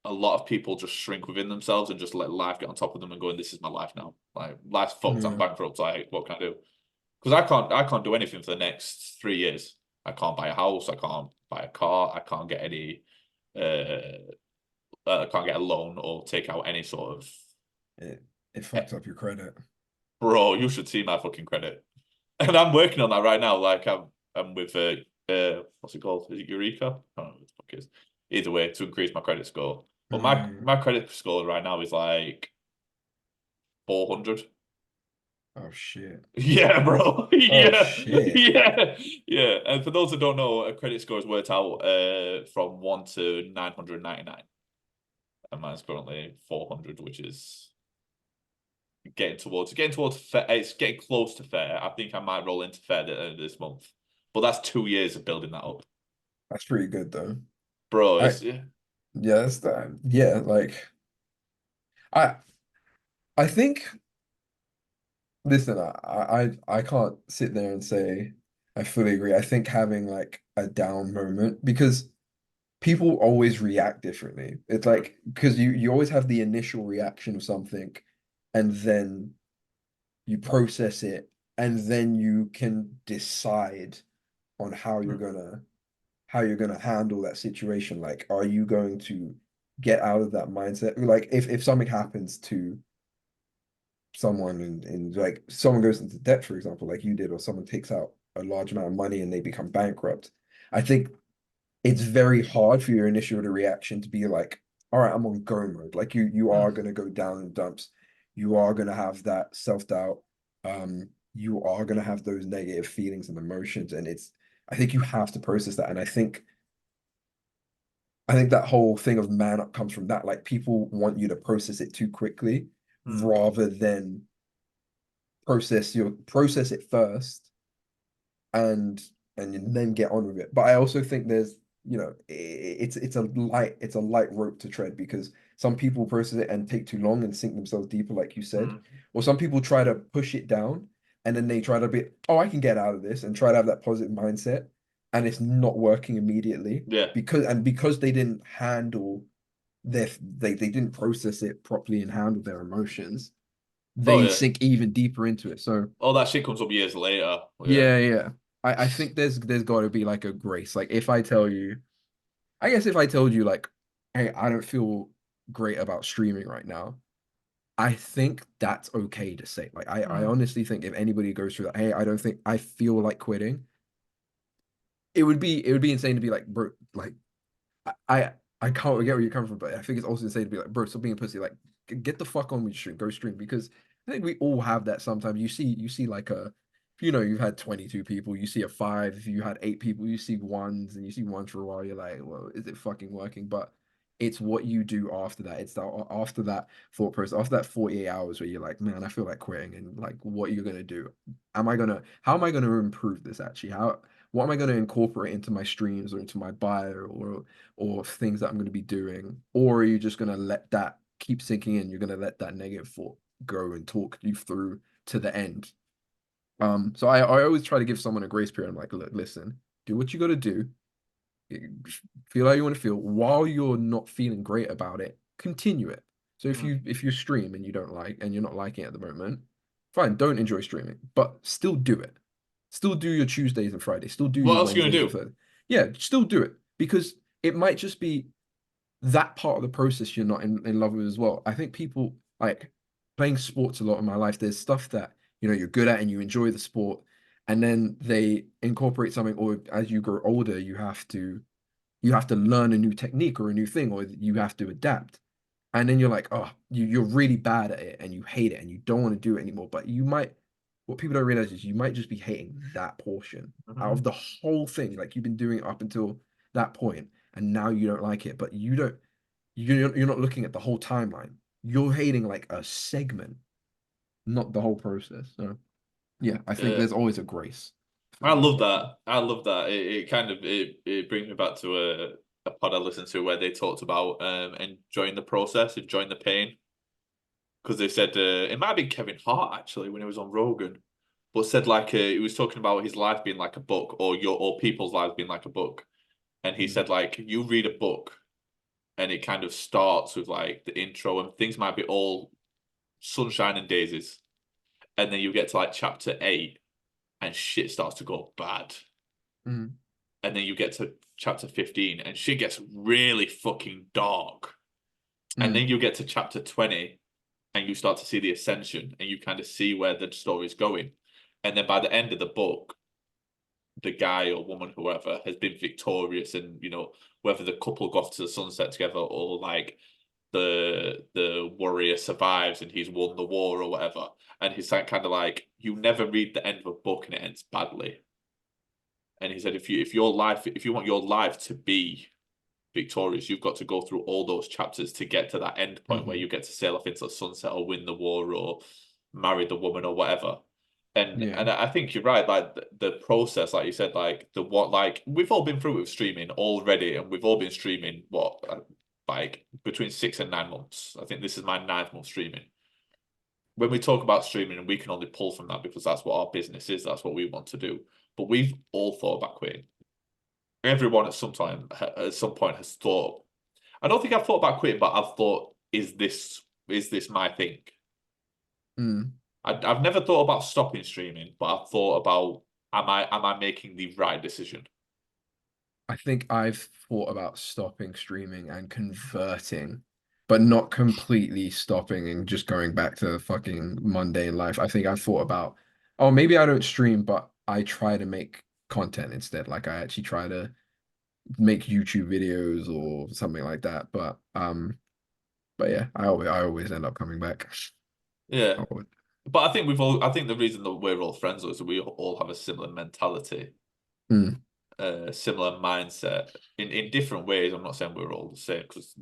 S3: a lot of people just shrink within themselves and just let life get on top of them and going, this is my life now. Like, life's fucked, I'm
S2: Yeah.
S3: bankrupt. Like, what can I do? Because I can't do anything for the next 3 years. I can't buy a house. I can't buy a car. I can't get any. I can't get a loan or take out any sort of.
S2: It
S3: eh,
S2: fucked up your credit.
S3: Bro, you should see my fucking credit, and I'm working on that right now. Like I'm with what's it called? Is it Eureka? I don't know what the fuck it is. Either way, to increase my credit score. But my credit score right now is like 400.
S2: Oh shit.
S3: Yeah, bro.
S2: Oh
S3: Yeah.
S2: shit.
S3: Yeah. Yeah. And for those that don't know, a credit score is worked out from 1 to 999. and mine's currently 400, which is getting towards fair. It's getting close to fair. I think I might roll into fair at the end of this month, but that's 2 years of building that up,
S2: That's pretty good though.
S3: bro.
S2: I yeah, that's that. Yeah, like I I think listen, I can't sit there and say I fully agree. I think having like a down moment because people always react differently. It's like because you always have the initial reaction of something and then you process it and then you can decide on how you're gonna handle that situation. Like, are you going to get out of that mindset? Like if something happens to someone in like someone goes into debt, for example, like you did, or someone takes out a large amount of money and they become bankrupt, I think it's very hard for your initial reaction to be like, all right, I'm on go mode. Like you are gonna go down in dumps. You are gonna have that self-doubt. You are gonna have those negative feelings and emotions. And it's I think you have to process that. And I think that whole thing of man up comes from that. Like people want you to process it too quickly rather than process it first and then get on with it. But I also think there's it's a light rope to tread because some people process it and take too long and sink themselves deeper, like you said, or some people try to push it down and then they try to be, oh, I can get out of this and try to have that positive mindset, and it's not working immediately
S3: Yeah.
S2: because they didn't handle they didn't process it properly and handle their emotions,
S3: Oh
S2: they
S3: yeah.
S2: sink even deeper into it. So
S3: All that shit comes up years later.
S2: yeah. I think there's got to be like a grace. Like if I tell you, I guess if I told you like, hey, I don't feel great about streaming right now, I think that's okay to say. Like I honestly think if anybody goes through that, hey, I don't think I feel like quitting, it would be insane to be like, bro, like I can't get where you're coming from, but I think it's also insane to be like, bro, stop being a pussy. Like, get the fuck on with your stream, go stream. Because I think we all have that sometimes. You see like you've had 22 people, you see a five. If you had 8 people, you see ones, and you see ones for a while. You're like, well, is it fucking working? But it's what you do after that. It's that after that thought process, after that 48 hours where you're like, man, I feel like quitting, and like, what you're gonna do? How am I gonna improve this actually? What am I going to incorporate into my streams or into my bio or things that I'm going to be doing? Or are you just going to let that keep sinking in? You're going to let that negative thought go and talk you through to the end. So I always try to give someone a grace period. I'm like, look, listen, do what you got to do. Feel how you want to feel. While you're not feeling great about it, continue it. So if you stream and you don't like and you're not liking it at the moment, fine, don't enjoy streaming, but still do it. Still do your Tuesdays and Fridays. Still do
S3: What
S2: your
S3: else are you
S2: Wednesdays
S3: gonna
S2: and
S3: do?
S2: Thursdays. Yeah, still do it because it might just be that part of the process you're not in love with as well. I think people like playing sports a lot in my life. There's stuff that you're good at and you enjoy the sport, and then they incorporate something, or as you grow older, you have to learn a new technique or a new thing, or you have to adapt. And then you're like, oh, you're really bad at it and you hate it and you don't want to do it anymore. But what people don't realize is you might just be hating that portion out of the whole thing. Like you've been doing it up until that point, and now you don't like it, but you're not looking at the whole timeline. You're hating like a segment, not the whole process. So yeah, I think there's always a grace for
S3: I
S2: these
S3: love
S2: things.
S3: that. I love that. It kind of it brings me back to a pod I listened to where they talked about enjoying the process, enjoying the pain. Because they said it might have been Kevin Hart actually when he was on Rogan, but said like he was talking about his life being like a book, or people's lives being like a book, and he said like you read a book, and it kind of starts with like the intro, and things might be all sunshine and daisies, and then you get to like chapter 8, and shit starts to go bad.
S2: Mm.
S3: And then you get to chapter 15 and shit gets really fucking dark. And then you get to chapter 20 and you start to see the ascension and you kind of see where the story's going. And then by the end of the book, the guy or woman, whoever, has been victorious, and whether the couple go off to the sunset together or like the warrior survives and he's won the war or whatever. And he's like kind of like, you never read the end of a book and it ends badly. And he said, if you want your life to be victorious. You've got to go through all those chapters to get to that end point where you get to sail off into the sunset or win the war or marry the woman or whatever. And I think you're right. Like the process, like you said, like we've all been through it with streaming already, and we've all been streaming like between 6 and 9 months. I think this is my 9th month streaming. When we talk about streaming, and we can only pull from that because that's what our business is, that's what we want to do. But we've all thought about quitting. Everyone at some point has thought. I don't think I've thought about quitting, but I've thought, is this my thing? I've never thought about stopping streaming, but I've thought about, am I making the right decision?
S2: I think I've thought about stopping streaming and converting, but not completely stopping and just going back to fucking mundane life. I think I've thought about, oh, maybe I don't stream, but I try to make content instead. Like I actually try to make YouTube videos or something like that. But yeah, I always end up coming back.
S3: Yeah. But I think the reason that we're all friends is we all have a similar mentality, similar mindset in different ways. I'm not saying we're all the same because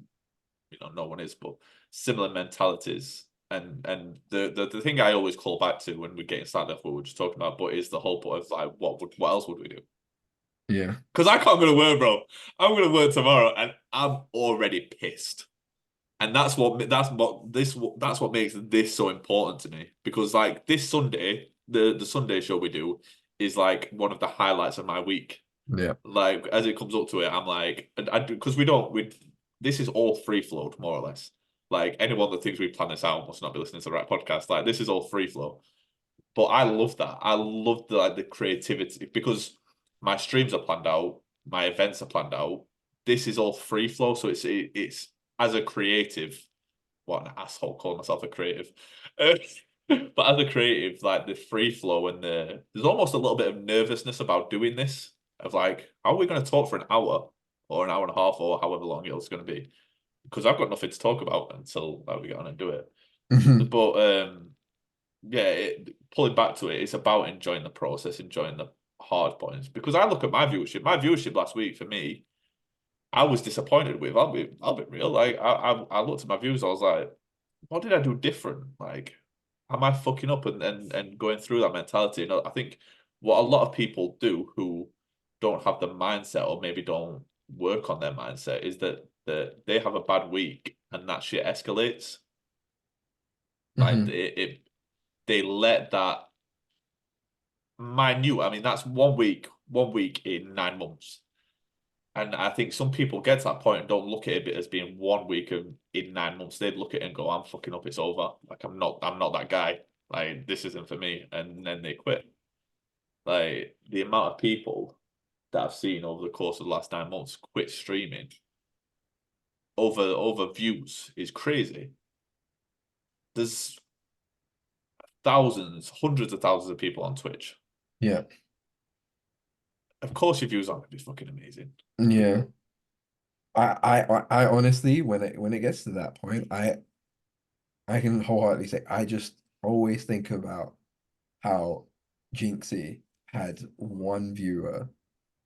S3: no one is, but similar mentalities. And the thing I always call back to when we're getting started off what we're just talking about, but is the whole point of like what else would we do?
S2: Yeah.
S3: Because I can't go to work, bro. I'm gonna work tomorrow and I'm already pissed. And that's what makes this so important to me. Because like this Sunday, the Sunday show we do is like one of the highlights of my week.
S2: Yeah.
S3: Like as it comes up to it, I'm like, because this is all free flowed, more or less. Like anyone that thinks we plan this out must not be listening to the right podcast. Like this is all free flow. But I love that. I love the creativity because my streams are planned out, my events are planned out. This is all free flow, so it's as a creative. What an asshole calling myself a creative. But as a creative, like the free flow and there's almost a little bit of nervousness about doing this. Of like, how are we going to talk for an hour or an hour and a half or however long it's going to be? Because I've got nothing to talk about until we get on and do it. But yeah, pulling back to it, it's about enjoying the process, enjoying the hard points. Because I look at my viewership. My viewership last week for me, I was disappointed with. I'll be real. Like I looked at my views, I was like, what did I do different? Like, am I fucking up and going through that mentality? I think what a lot of people do who don't have the mindset or maybe don't work on their mindset is that they have a bad week and that shit escalates. Like they let that minute. I mean, that's 1 week in 9 months. And I think some people get to that point and don't look at it as being 1 week in 9 months. They'd look at it and go, I'm fucking up, it's over. Like I'm not that guy. Like this isn't for me. And then they quit. Like the amount of people that I've seen over the course of the last 9 months quit streaming over views is crazy. There's thousands, hundreds of thousands of people on Twitch.
S2: Yeah.
S3: Of course your views aren't going to be fucking amazing.
S2: Yeah. I honestly, when it gets to that point, I can wholeheartedly say I just always think about how Jinxie had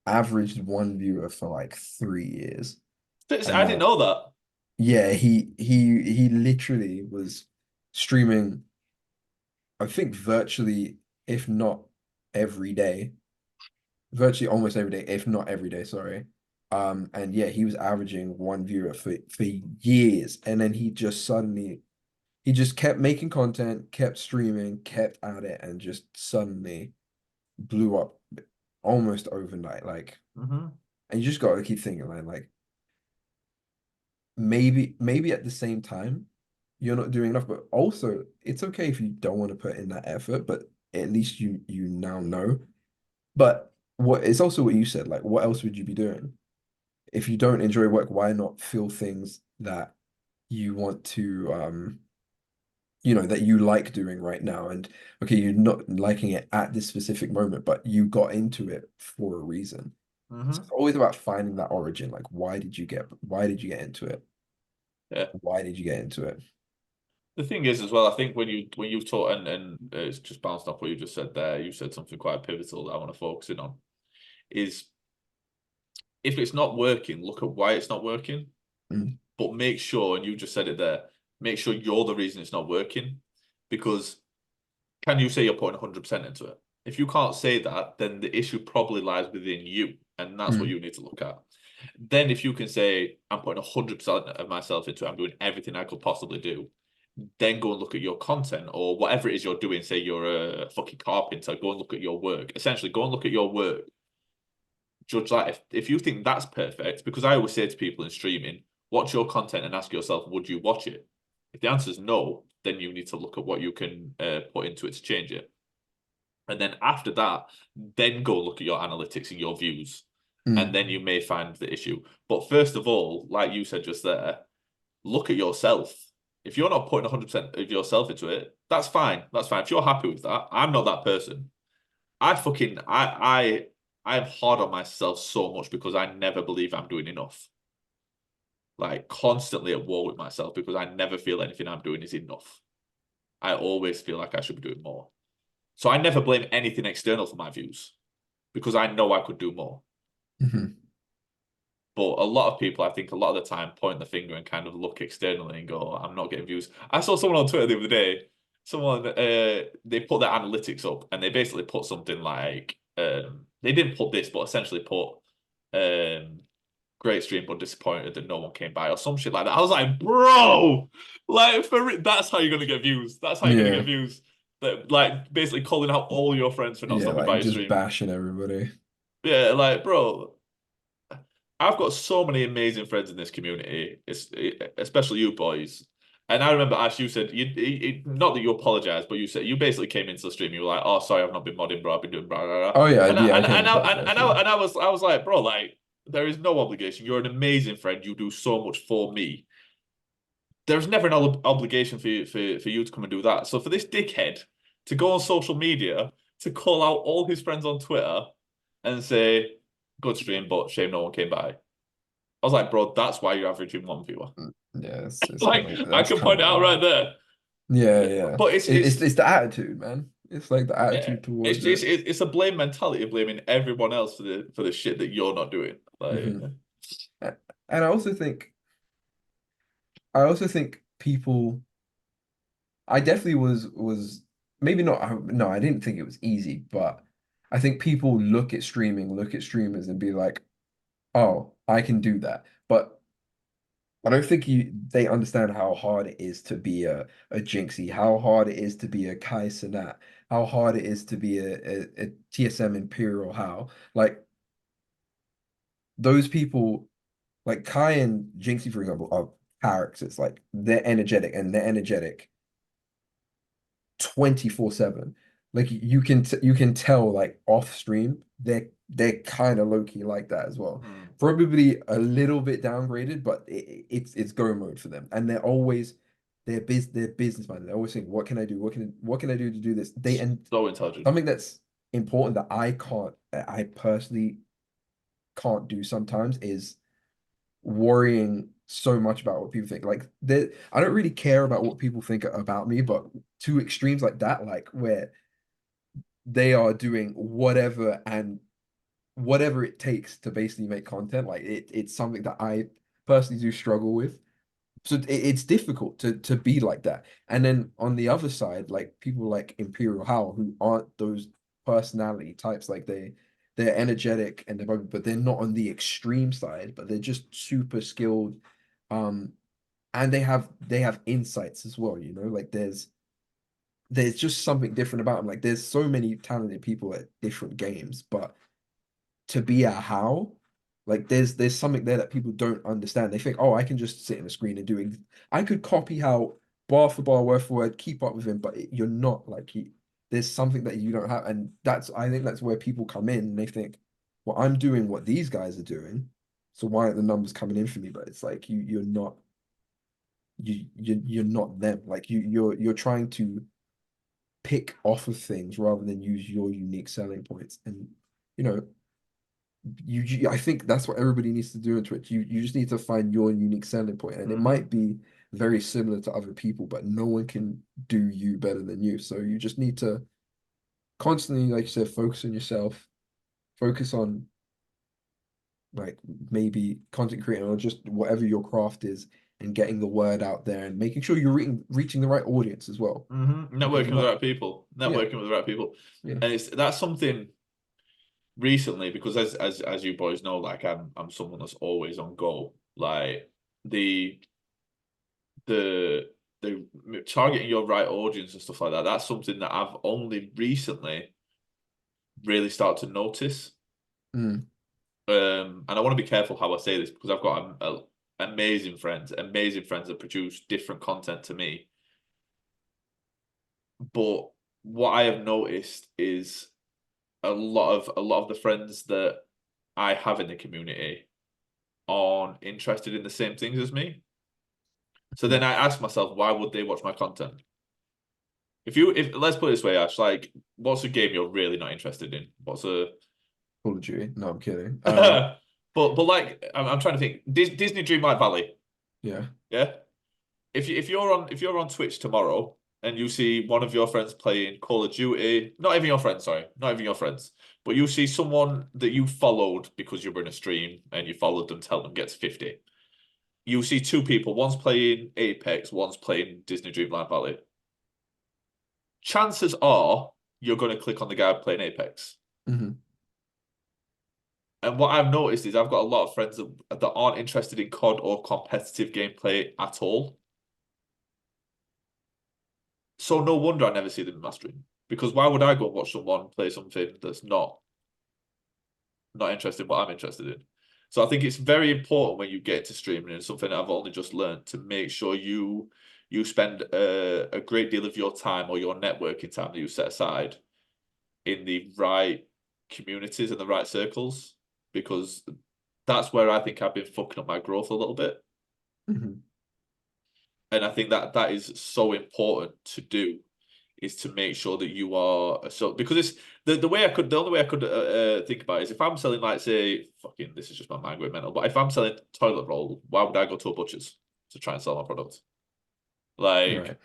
S2: averaged one viewer for like 3 years.
S3: I didn't know that.
S2: Yeah, he literally was streaming, I think virtually, if not every day, virtually almost every day, if not every day, sorry. And yeah, he was averaging one viewer for years, and then he just kept making content, kept streaming, kept at it, and just suddenly blew up almost overnight. Like, and you just got to keep thinking, like maybe at the same time you're not doing enough, but also it's okay if you don't want to put in that effort, but at least you now know. But it's also what you said, like what else would you be doing? If you don't enjoy work, why not feel things that you want to that you like doing right now? And okay, you're not liking it at this specific moment, but you got into it for a reason. So it's always about finding that origin. Like, why did you get into it?
S3: Yeah.
S2: Why did you get into it?
S3: The thing is, as well, I think when you've taught and it's just bounced off what you just said there, you said something quite pivotal that I want to focus in on. Is if it's not working, look at why it's not working.
S2: Mm.
S3: But make sure, and you just said it there, make sure you're the reason it's not working. Because can you say you're putting 100% into it? If you can't say that, then the issue probably lies within you. And that's what you need to look at. Then if you can say, I'm putting 100% of myself into it, I'm doing everything I could possibly do, then go and look at your content or whatever it is you're doing. Say you're a fucking carpenter, go and look at your work. Essentially, go and look at your work. Judge that if you think that's perfect, because I always say to people in streaming, watch your content and ask yourself, would you watch it? If the answer is no, then you need to look at what you can put into it to change it. And then after that, then go look at your analytics and your views. And then you may find the issue. But first of all, like you said just there, look at yourself. If you're not putting 100% of yourself into it, that's fine. That's fine. If you're happy with that, I'm not that person. I'm hard on myself so much because I never believe I'm doing enough. Like constantly at war with myself because I never feel anything I'm doing is enough. I always feel like I should be doing more. So I never blame anything external for my views because I know I could do more. But a lot of people, I think a lot of the time, point the finger and kind of look externally and go, I'm not getting views. I saw someone on Twitter the other day, they put their analytics up and they basically put something like, they didn't put this, but essentially put, great stream, but disappointed that no one came by or some shit like that. I was like, bro, like, that's how you're going to get views. That's how you're going to get views. That, like, basically calling out all your friends for not stopping
S2: like
S3: by your
S2: just
S3: stream.
S2: bashing everybody.
S3: Yeah, like, bro. I've got so many amazing friends in this community, especially you boys. And I remember, Ash, you said, not that you apologize, but you said you basically came into the stream. You were like, "Oh, sorry, I've not been modding, bro. I've been doing blah blah blah."
S2: Oh yeah,
S3: And
S2: yeah,
S3: I,
S2: I
S3: and
S2: came
S3: and
S2: to
S3: I,
S2: apologize,
S3: and I, and I was like, bro, like there is no obligation. You're an amazing friend. You do so much for me. There's never an obligation for you to come and do that. So for this dickhead to go on social media to call out all his friends on Twitter and say, "Good stream, but shame no one came by." I was like, bro, that's why you're averaging one viewer.
S2: Yeah, it's
S3: Like,
S2: kind of
S3: I
S2: that's
S3: can
S2: kind
S3: point it
S2: of
S3: out right there.
S2: yeah.
S3: But
S2: It's the attitude, man. It's like the attitude towards it.
S3: it's a blame mentality of blaming everyone else for the shit that you're not doing. Like,
S2: And I also think people. I definitely was maybe not. No, I didn't think it was easy, but I think people look at streamers, and be like, "Oh, I can do that." But I don't think they understand how hard it is to be a Jinxie, how hard it is to be a Kai Cenat, how hard it is to be a TSM Imperial. How like those people, like Kai and Jinxie, for example, are characters. Like they're energetic, and they're energetic 24/7. Like you can tell like off stream they're kind of low key like that as well. Probably a little bit downgraded, but it's go mode for them, and they're business minded. They're always saying, "What can I do? What can I do to do this?" And
S3: so intelligent.
S2: something that's important that I personally can't do sometimes is worrying so much about what people think. Like I don't really care about what people think about me, but to extremes like that, like where they are doing whatever it takes to basically make content, like it's something that I personally do struggle with. So it's difficult to be like that. And then on the other side, like people like Imperial Howl who aren't those personality types, like they're energetic and but they're not on the extreme side, but they're just super skilled. And they have insights as well, like there's just something different about them. Like there's so many talented people at different games, but to be a how, like there's something there that people don't understand. They think, oh, I can just sit in the screen and I could copy how bar for bar, word for word, keep up with him, but you're not like there's something that you don't have, and I think that's where people come in and they think, well, I'm doing what these guys are doing, so why aren't the numbers coming in for me? But it's like you're not them. Like you're trying to pick off of things rather than use your unique selling points. And you know, I think that's what everybody needs to do on Twitch. You just need to find your unique selling point, and it might be very similar to other people, but no one can do you better than you. So you just need to constantly, like you said, focus on yourself, focus on like maybe content creating or just whatever your craft is, and getting the word out there and making sure you're reaching the right audience as well. Because
S3: Networking with the right people.
S2: yeah,
S3: Networking with the right people.
S2: yeah,
S3: And that's something recently, because as you boys know, like I'm someone that's always on go. Like the the the targeting your right audience and stuff like that, that's something that I've only recently really started to notice.
S2: mm,
S3: And I want to be careful how I say this because I've got amazing friends that produce different content to me. But what I have noticed is a lot of the friends that I have in the community aren't interested in the same things as me. So then I ask myself, why would they watch my content? If let's put it this way, Ash, like, what's a game you're really not interested in? What's a
S2: Call of Duty. No, I'm kidding.
S3: but like I'm trying to think. Disney Dreamlight Valley,
S2: Yeah.
S3: yeah. If you're on Twitch tomorrow and you see one of your friends playing Call of Duty, not even your friends, sorry, not even your friends, but you see someone that you followed because you were in a stream and you followed them to help them get to 50. You see two people, one's playing Apex, one's playing Disney Dreamlight Valley. Chances are you're going to click on the guy playing Apex.
S2: Mm-hmm.
S3: And what I've noticed is I've got a lot of friends that aren't interested in COD or competitive gameplay at all. So no wonder I never see them in my stream. Because why would I go and watch someone play something that's not interested in what I'm interested in? So I think it's very important when you get into streaming, and something I've only just learned, to make sure you spend a great deal of your time or your networking time that you set aside in the right communities and the right circles, because that's where I think I've been fucking up my growth a little bit.
S2: Mm-hmm.
S3: And I think that is so important to do, is to make sure that you are because it's the only way I could think about it is if I'm selling, like, say, fucking, this is just my mind going mental, but if I'm selling toilet roll, why would I go to a butcher's to try and sell my product? Like,
S2: Right.
S3: do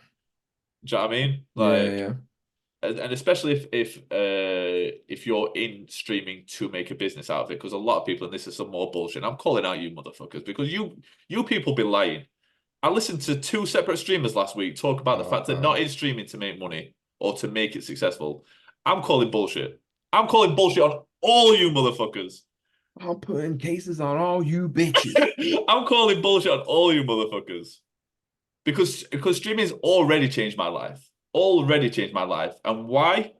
S3: you know what I mean?
S2: Yeah,
S3: Like,
S2: yeah.
S3: and especially if you're in streaming to make a business out of it, because a lot of people, and this is some more bullshit, I'm calling out you motherfuckers, because you people be lying. I listened to two separate streamers last week talk about the fact that not in streaming to make money or to make it successful. I'm calling bullshit. I'm calling bullshit on all you motherfuckers.
S2: I'm putting cases on all you bitches.
S3: I'm calling bullshit on all you motherfuckers. Because streaming's already changed my life. Already changed my life. And why?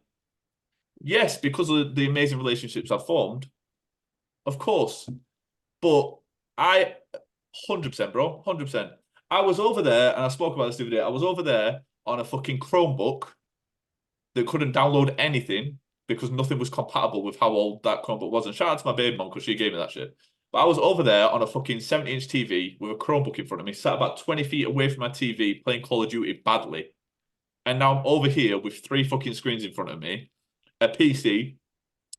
S3: Yes, because of the amazing relationships I've formed. Of course. But I 100%, bro. 100%. I was over there, and I spoke about this the other day. I was over there on a fucking Chromebook that couldn't download anything because nothing was compatible with how old that Chromebook was. And shout out to my baby mom because she gave me that shit. But I was over there on a fucking 70-inch TV with a Chromebook in front of me, sat about 20 feet away from my TV, playing Call of Duty badly. And now I'm over here with three fucking screens in front of me, a PC,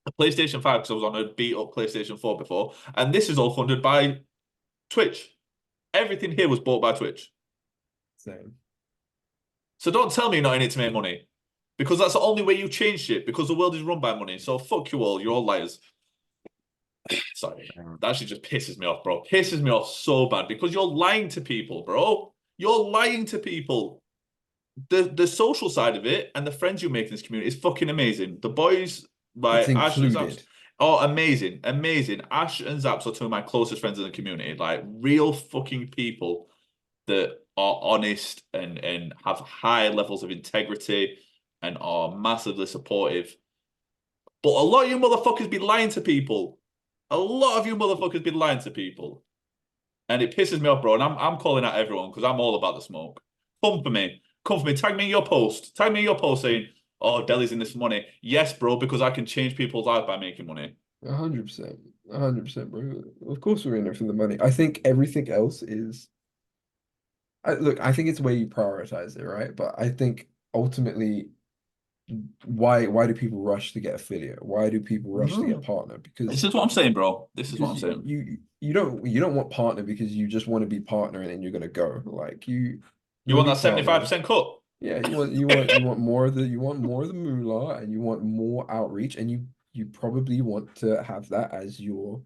S3: a PlayStation 5 because I was on a beat up PlayStation 4 before. And this is all funded by Twitch. Everything here was bought by Twitch.
S2: Same.
S3: So don't tell me you're not in it to make money. Because that's the only way you change shit. Because the world is run by money. So fuck you all. You're all liars. Sorry. That shit just pisses me off, bro. Pisses me off so bad. Because you're lying to people, bro. You're lying to people. The social side of it and the friends you make in this community is fucking amazing. The boys,
S2: It's
S3: like Ash and Zaps,
S2: included.
S3: oh, amazing. Amazing. Ash and Zaps are two of my closest friends in the community. Like, real fucking people that are honest and have high levels of integrity and are massively supportive. But a lot of you motherfuckers be lying to people. A lot of you motherfuckers be lying to people. And it pisses me off, bro. And I'm calling out everyone because I'm all about the smoke. Come for me. Come for me. Tag me in your post. Tag me in your post saying, oh, Delhi's in this for money. Yes, bro, because I can change people's lives by making money.
S2: 100%. 100%, bro. Of course we're in it for the money. I think everything else is look, I think it's where you prioritize it, right? But I think ultimately, why do people rush to get affiliate? Why do people rush to get partner?
S3: This
S2: Because
S3: is what I'm saying, bro. This is what I'm
S2: because
S3: saying.
S2: you don't want partner because you just want to be partner and then you're gonna go. Like
S3: You
S2: want
S3: want
S2: to
S3: that
S2: be partner.
S3: 75% cut?
S2: Yeah, you want more of the moolah and you want more outreach and you probably want to have that as your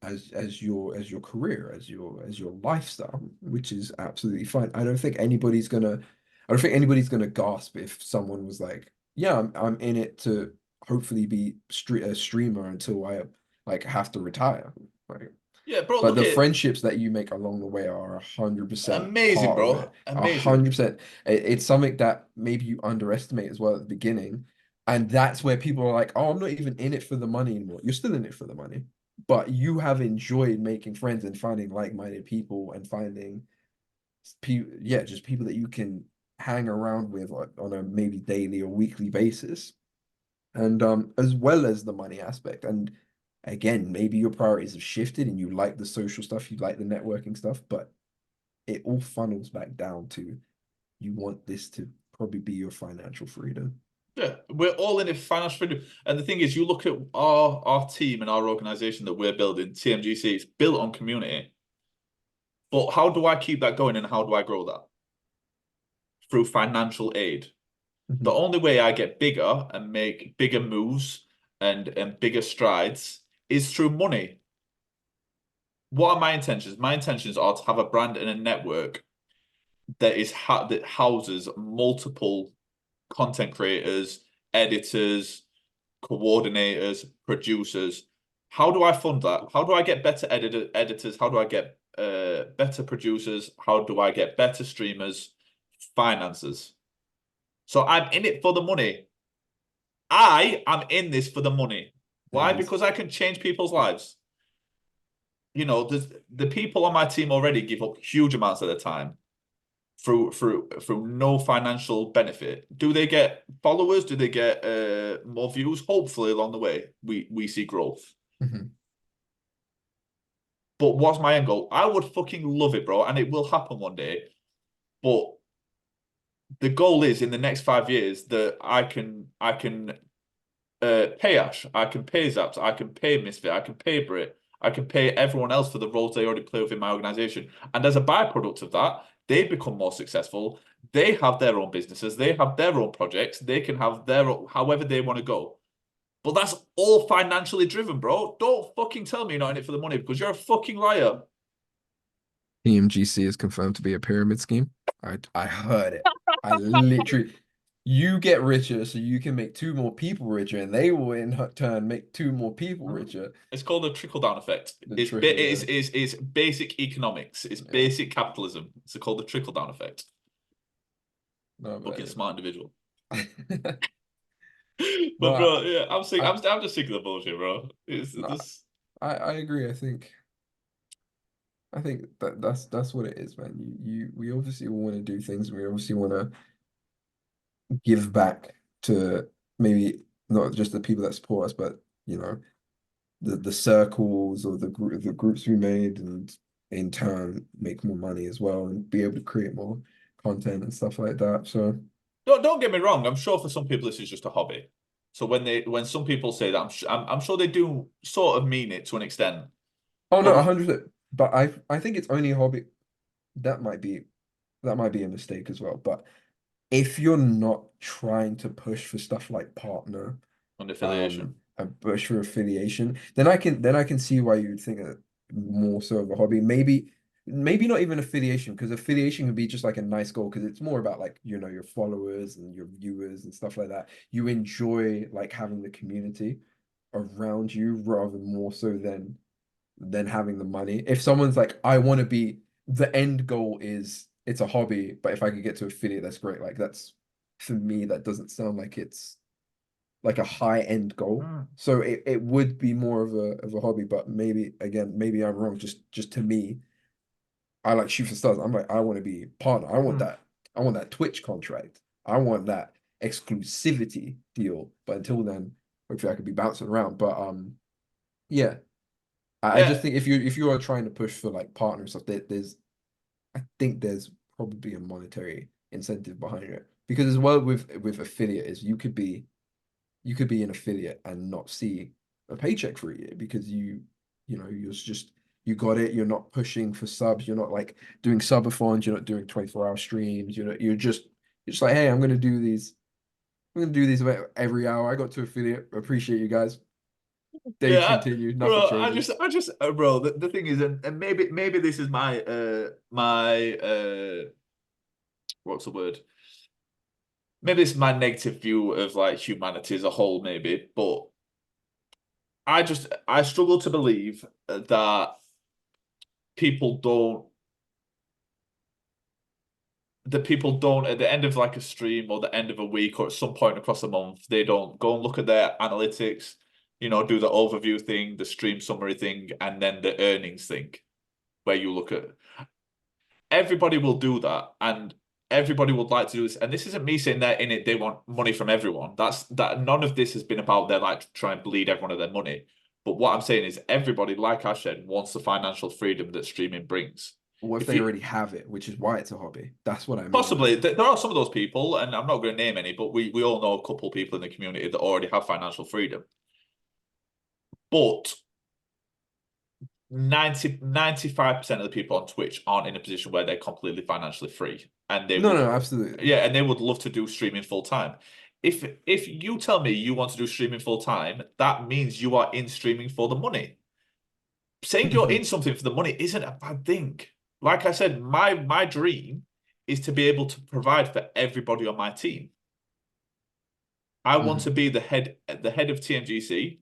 S2: as your career, as your lifestyle, which is absolutely fine. I don't think anybody's gonna gasp if someone was like, yeah, I'm in it to hopefully be a streamer until I like have to retire. Like,
S3: Yeah, bro,
S2: but
S3: look
S2: the
S3: at it.
S2: friendships that you make along the way are 100%
S3: Amazing,
S2: part of
S3: bro.
S2: it.
S3: Amazing.
S2: 100%. It's something that maybe you underestimate as well at the beginning. And that's where people are like, oh, I'm not even in it for the money anymore. You're still in it for the money, but you have enjoyed making friends and finding like-minded people and finding people, yeah, just people that you can hang around with on a maybe daily or weekly basis. And as well as the money aspect. And again, maybe your priorities have shifted and you like the social stuff, you like the networking stuff, but it all funnels back down to you want this to probably be your financial freedom.
S3: Yeah, we're all in it for financial freedom. And the thing is, you look at our team and our organization that we're building, TMGC, it's built on community. But how do I keep that going and how do I grow that? Through financial aid. The
S2: Mhm.
S3: only way I get bigger and make bigger moves and bigger strides is through money. What are my intentions? My intentions are to have a brand and a network that that houses multiple content creators, editors, coordinators, producers. How do I fund that? How do I get better editors? How do I get better producers? How do I get better streamers? Finances. So I'm in it for the money. I am in this for the money. Why?
S2: Nice.
S3: Because I can change people's lives. You know, the people on my team already give up huge amounts of their time through no financial benefit. Do they get followers? Do they get more views? Hopefully along the way we see growth.
S2: Mhm.
S3: But what's my end goal? I would fucking love it, bro, and it will happen one day. But the goal is in the next 5 years that I can pay Ash, I can pay Zaps, I can pay Misfit, I can pay Brit, I can pay everyone else for the roles they already play within my organization. And as a byproduct of that, they become more successful. They have their own businesses, they have their own projects, they can have their own, however they want to go. But that's all financially driven, bro. Don't fucking tell me you're not in it for the money because you're a fucking liar.
S2: TMGC is confirmed to be a pyramid scheme. I heard it. I literally, you get richer so you can make two more people richer, and they will in turn make two more people richer.
S3: It's called a trickle-down effect.
S2: The
S3: It's
S2: trickle down.
S3: it's basic economics. It's
S2: Yeah.
S3: basic capitalism. It's called the trickle-down effect.
S2: No,
S3: Fucking
S2: but
S3: smart individual.
S2: yeah.
S3: But
S2: No,
S3: bro, yeah, I'm sick.
S2: I,
S3: I'm just sick of the bullshit, bro. It's
S2: no,
S3: this.
S2: I agree. I think that's what it is, man. We obviously want to do things. We obviously want to give back to maybe not just the people that support us, but you know, the circles or the groups we made, and in turn make more money as well and be able to create more content and stuff like that. So,
S3: Don't get me wrong. I'm sure for some people this is just a hobby. So when some people say that, I'm sure they do sort of mean it to an extent.
S2: oh no,
S3: But
S2: 100%. But I think it's only a hobby. That might be that might be a mistake as well. But if you're not trying to push for stuff like partner,
S3: on affiliation.
S2: and push for affiliation, then I can see why you would think it more so of a hobby. Maybe not even affiliation, because affiliation can be just like a nice goal because it's more about like your followers and your viewers and stuff like that. You enjoy like having the community around you rather more so than having the money. If someone's like, I want to be, the end goal is it's a hobby, but if I could get to affiliate, that's great. Like that's for me, that doesn't sound like it's like a high end goal.
S3: Mm.
S2: So it would be more of a hobby, but maybe again, maybe I'm wrong. Just to me, I like shoot for stars. I'm like, I want to be partner.
S3: Mm.
S2: I want that Twitch contract. I want that exclusivity deal. But until then, hopefully I could be bouncing around. But yeah. I just
S3: Yeah,
S2: think if you are trying to push for like partner and stuff, I think there's probably a monetary incentive behind it. Because as well with affiliate is you could be an affiliate and not see a paycheck for a year because you're just you got it. You're not pushing for subs. You're not like doing subathons. You're not doing 24-hour streams. You're just like, hey, I'm gonna do these. I'm gonna do these about every hour. I got to affiliate. Appreciate you guys. They continue. Nothing
S3: bro.
S2: changes.
S3: Bro. The thing is, and maybe this is my what's the word? Maybe it's my negative view of like humanity as a whole, maybe, but I struggle to believe that people don't people don't at the end of like a stream or the end of a week or at some point across a month, they don't go and look at their analytics, do the overview thing, the stream summary thing, and then the earnings thing, where you look at everybody will do that, and everybody would like to do this. And this isn't me saying they're in it, they want money from everyone. That none of this has been about them like try and bleed everyone of their money. But what I'm saying is everybody, like I said, wants the financial freedom that streaming brings.
S2: What if they already have it, which is why it's a hobby? That's what I mean.
S3: Possibly. There are some of those people, and I'm not going to name any, but we all know a couple of people in the community that already have financial freedom. But 95% of the people on Twitch aren't in a position where they're completely financially free. And they
S2: no, absolutely.
S3: Yeah, and they would love to do streaming full time. If you tell me you want to do streaming full time, that means you are in streaming for the money. Saying you're in something for the money isn't a bad thing. Like I said, my dream is to be able to provide for everybody on my team. I want to be the head of TMGC,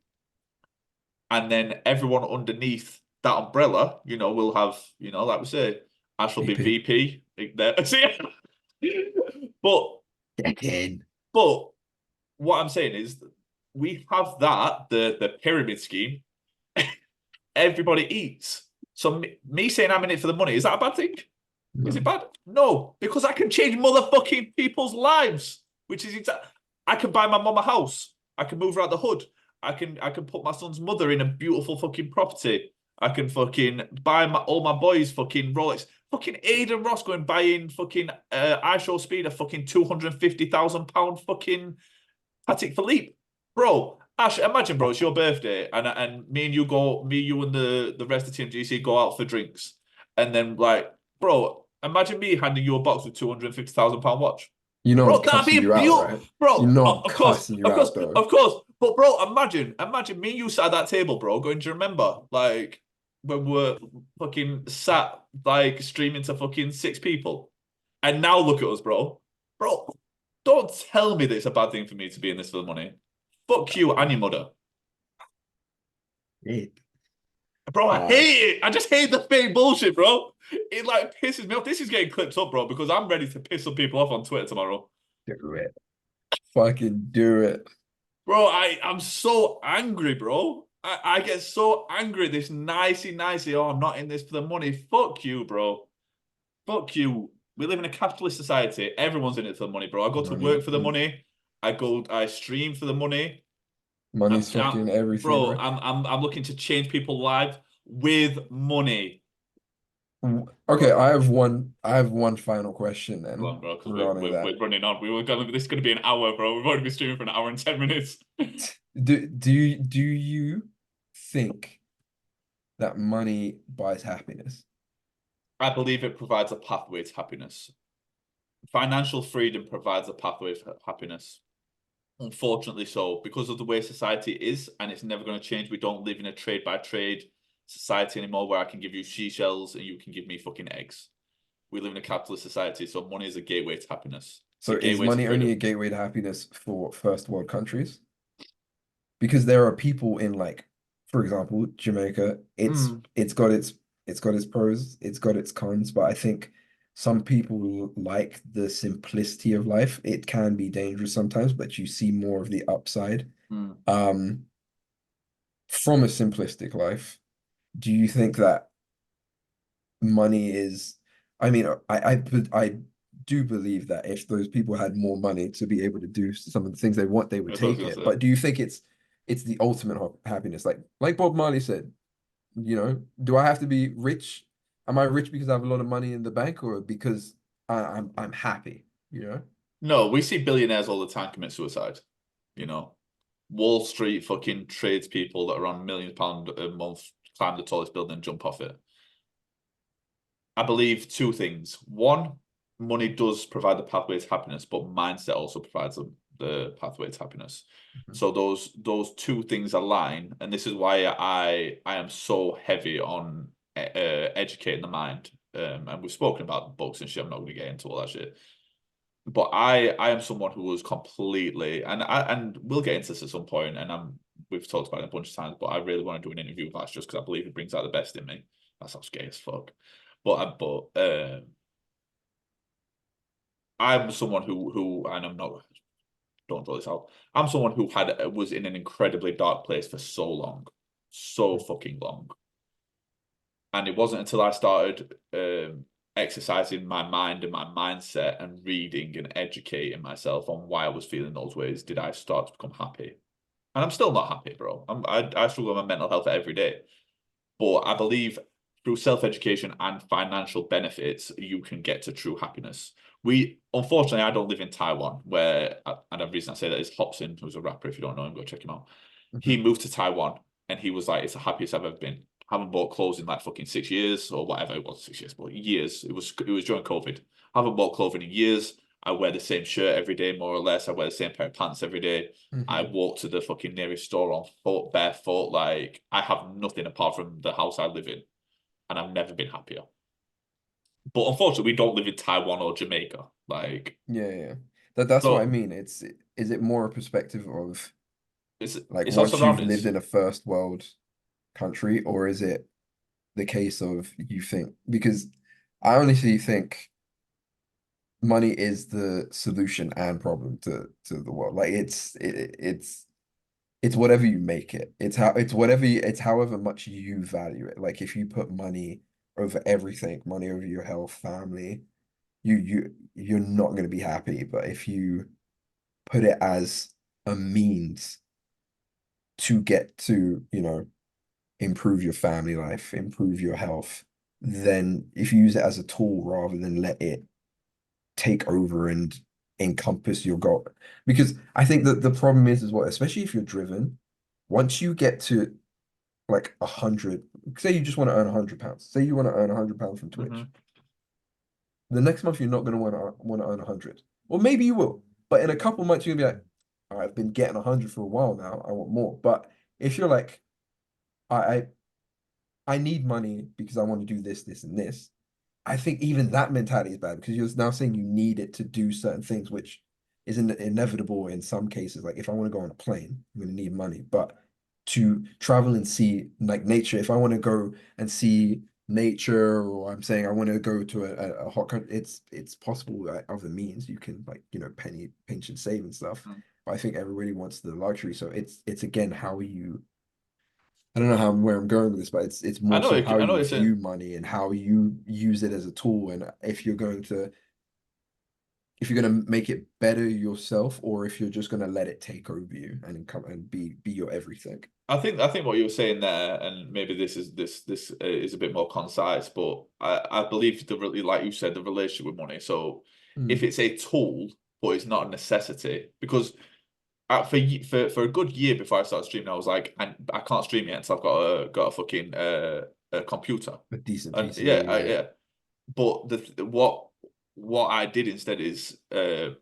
S3: and then everyone underneath that umbrella, will have, like we say, I shall be VP. But but what I'm saying is we have that the pyramid scheme. Everybody eats. So me saying I'm in it for the money, is that a bad thing? No. Is it bad? No, because I can change motherfucking people's lives, which is exactly. I can buy my mum a house. I can move her out the hood. I can put my son's mother in a beautiful fucking property. I can fucking buy all my boys fucking Rolex. Fucking Aiden Ross going buying fucking iShow Speed a fucking £250,000 fucking Patek Philippe. Bro, Ash, imagine, bro, it's your birthday, and me and you and the rest of TMGC go out for drinks, and then like, bro, imagine me handing you a box with £250,000 watch.
S2: Bro, that'd be
S3: beautiful,
S2: right?
S3: Bro.
S2: Of course,
S3: of course. But bro, imagine me and you sat at that table, bro. Going, do you remember like when we were fucking sat like streaming to fucking 6 people, and now look at us, bro. Bro, don't tell me that it's a bad thing for me to be in this for the money. Fuck you and your mother. Bro, I hate it. I just hate the fake bullshit, bro. It like pisses me off. This is getting clipped up, bro, because I'm ready to piss some people off on Twitter tomorrow.
S2: Do it. Fucking do it.
S3: Bro, I'm so angry, bro. I get so angry. This nicey, oh, I'm not in this for the money. Fuck you, bro. Fuck you. We live in a capitalist society. Everyone's in it for the money, bro. I go to work for the money. I stream for the money.
S2: Money's fucking everything,
S3: bro. I'm looking to change people's lives with money.
S2: Okay, I have one final question then.
S3: Go on, bro, because we're running on. This is gonna be an hour, bro. We've already been streaming for an hour and 10 minutes.
S2: Do you think that money buys happiness?
S3: I believe it provides a pathway to happiness. Financial freedom provides a pathway to happiness. Unfortunately so, because of the way society is, and it's never going to change. We don't live in a trade-by-trade society anymore where I can give you seashells and you can give me fucking eggs. We live in a capitalist society, so money is a gateway to happiness.
S2: So is money only a gateway to happiness for first world countries? Because there are people in, like, for example, Jamaica, it's got its pros, it's got its cons, but I think some people like the simplicity of life. It can be dangerous sometimes, but you see more of the upside. From a simplistic life, do you think that money is, I mean, I do believe that if those people had more money to be able to do some of the things they want, they would take it. But do you think it's the ultimate happiness? Like Bob Marley said, do I have to be rich? Am I rich because I have a lot of money in the bank, or because I'm happy?
S3: No, we see billionaires all the time commit suicide. Wall Street fucking tradespeople that are on £millions a month climb the tallest building and jump off it. I believe 2 things. One, money does provide the pathway to happiness, but mindset also provides the pathway to happiness.
S2: Mhm.
S3: So those two things align, and this is why I am so heavy on educating the mind. And we've spoken about books and shit. I'm not going to get into all that shit. But I am someone who was completely, and we'll get into this at some point, and we've talked about it a bunch of times, but I really want to do an interview with Ash just because I believe it brings out the best in me. That sounds gay as fuck. But I'm someone who, and I'm not, don't draw this out. I'm someone who was in an incredibly dark place for so long, so fucking long. And it wasn't until I started exercising my mind and my mindset and reading and educating myself on why I was feeling those ways did I start to become happy. And I'm still not happy, bro. I struggle with my mental health every day. But I believe through self-education and financial benefits, you can get to true happiness. Unfortunately, I don't live in Taiwan, and the reason I say that is Hobson, who's a rapper. If you don't know him, go check him out. He moved to Taiwan, and he was like, "It's the happiest I've ever been. Haven't bought clothes in like fucking 6 years or whatever it was, 6 years, but years. It was during COVID. Haven't bought clothing in years. I wear the same shirt every day, more or less. I wear the same pair of pants every day. I walk to the fucking nearest store on foot, barefoot. Like I have nothing apart from the house I live in, and I've never been happier. But unfortunately, we don't live in Taiwan or Jamaica. Like,
S2: Yeah. That's what I
S3: so
S2: mean. Is it more a perspective of like
S3: it's our
S2: once you've lived
S3: surroundings.
S2: in a first world country, or is it the case of you think because I honestly think money is the solution and problem to the world. Like it's whatever you make it. It's however much you value it. Like if you put money over everything, money over your health, family, you're not going to be happy. But if you put it as a means to get to, improve your family life, improve your health, then if you use it as a tool rather than let it take over and encompass your goal. Because I think that the problem is as well, especially if you're driven, once you get to like 100, say you just want to earn £100, say you want to earn £100 from Twitch. The next month you're not going to want to earn 100, or maybe you will, but in a couple months you're gonna be like, all right, I've been getting 100 for a while now, I want more. But if you're like, I I need money because I want to do this, this, and this. I think even that mentality is bad because you're now saying you need it to do certain things, which is inevitable in some cases. Like if I want to go on a plane, I'm going to need money. But to travel and see like nature, if I want to go and see nature, or I'm saying I want to go to a hot country, it's possible that other means you can like penny pinch and save and stuff. But I think everybody wants the luxury, so it's again how you I don't know where I'm going with this, but it's
S3: I
S2: more
S3: know,
S2: so how
S3: I know
S2: you
S3: it's in.
S2: view money and how you use it as a tool, and if you're going to make it better yourself, or if you're just going to let it take over you and come and be your everything.
S3: I think what you were saying there, and maybe this is a bit more concise, but I believe like you said, the relationship with money. So if it's a tool, but it's not a necessity, because for a good year before I started streaming, I was like, I can't stream yet, so I've got a fucking a computer,
S2: A decent
S3: and
S2: PC, yeah.
S3: yeah. But what I did instead is, and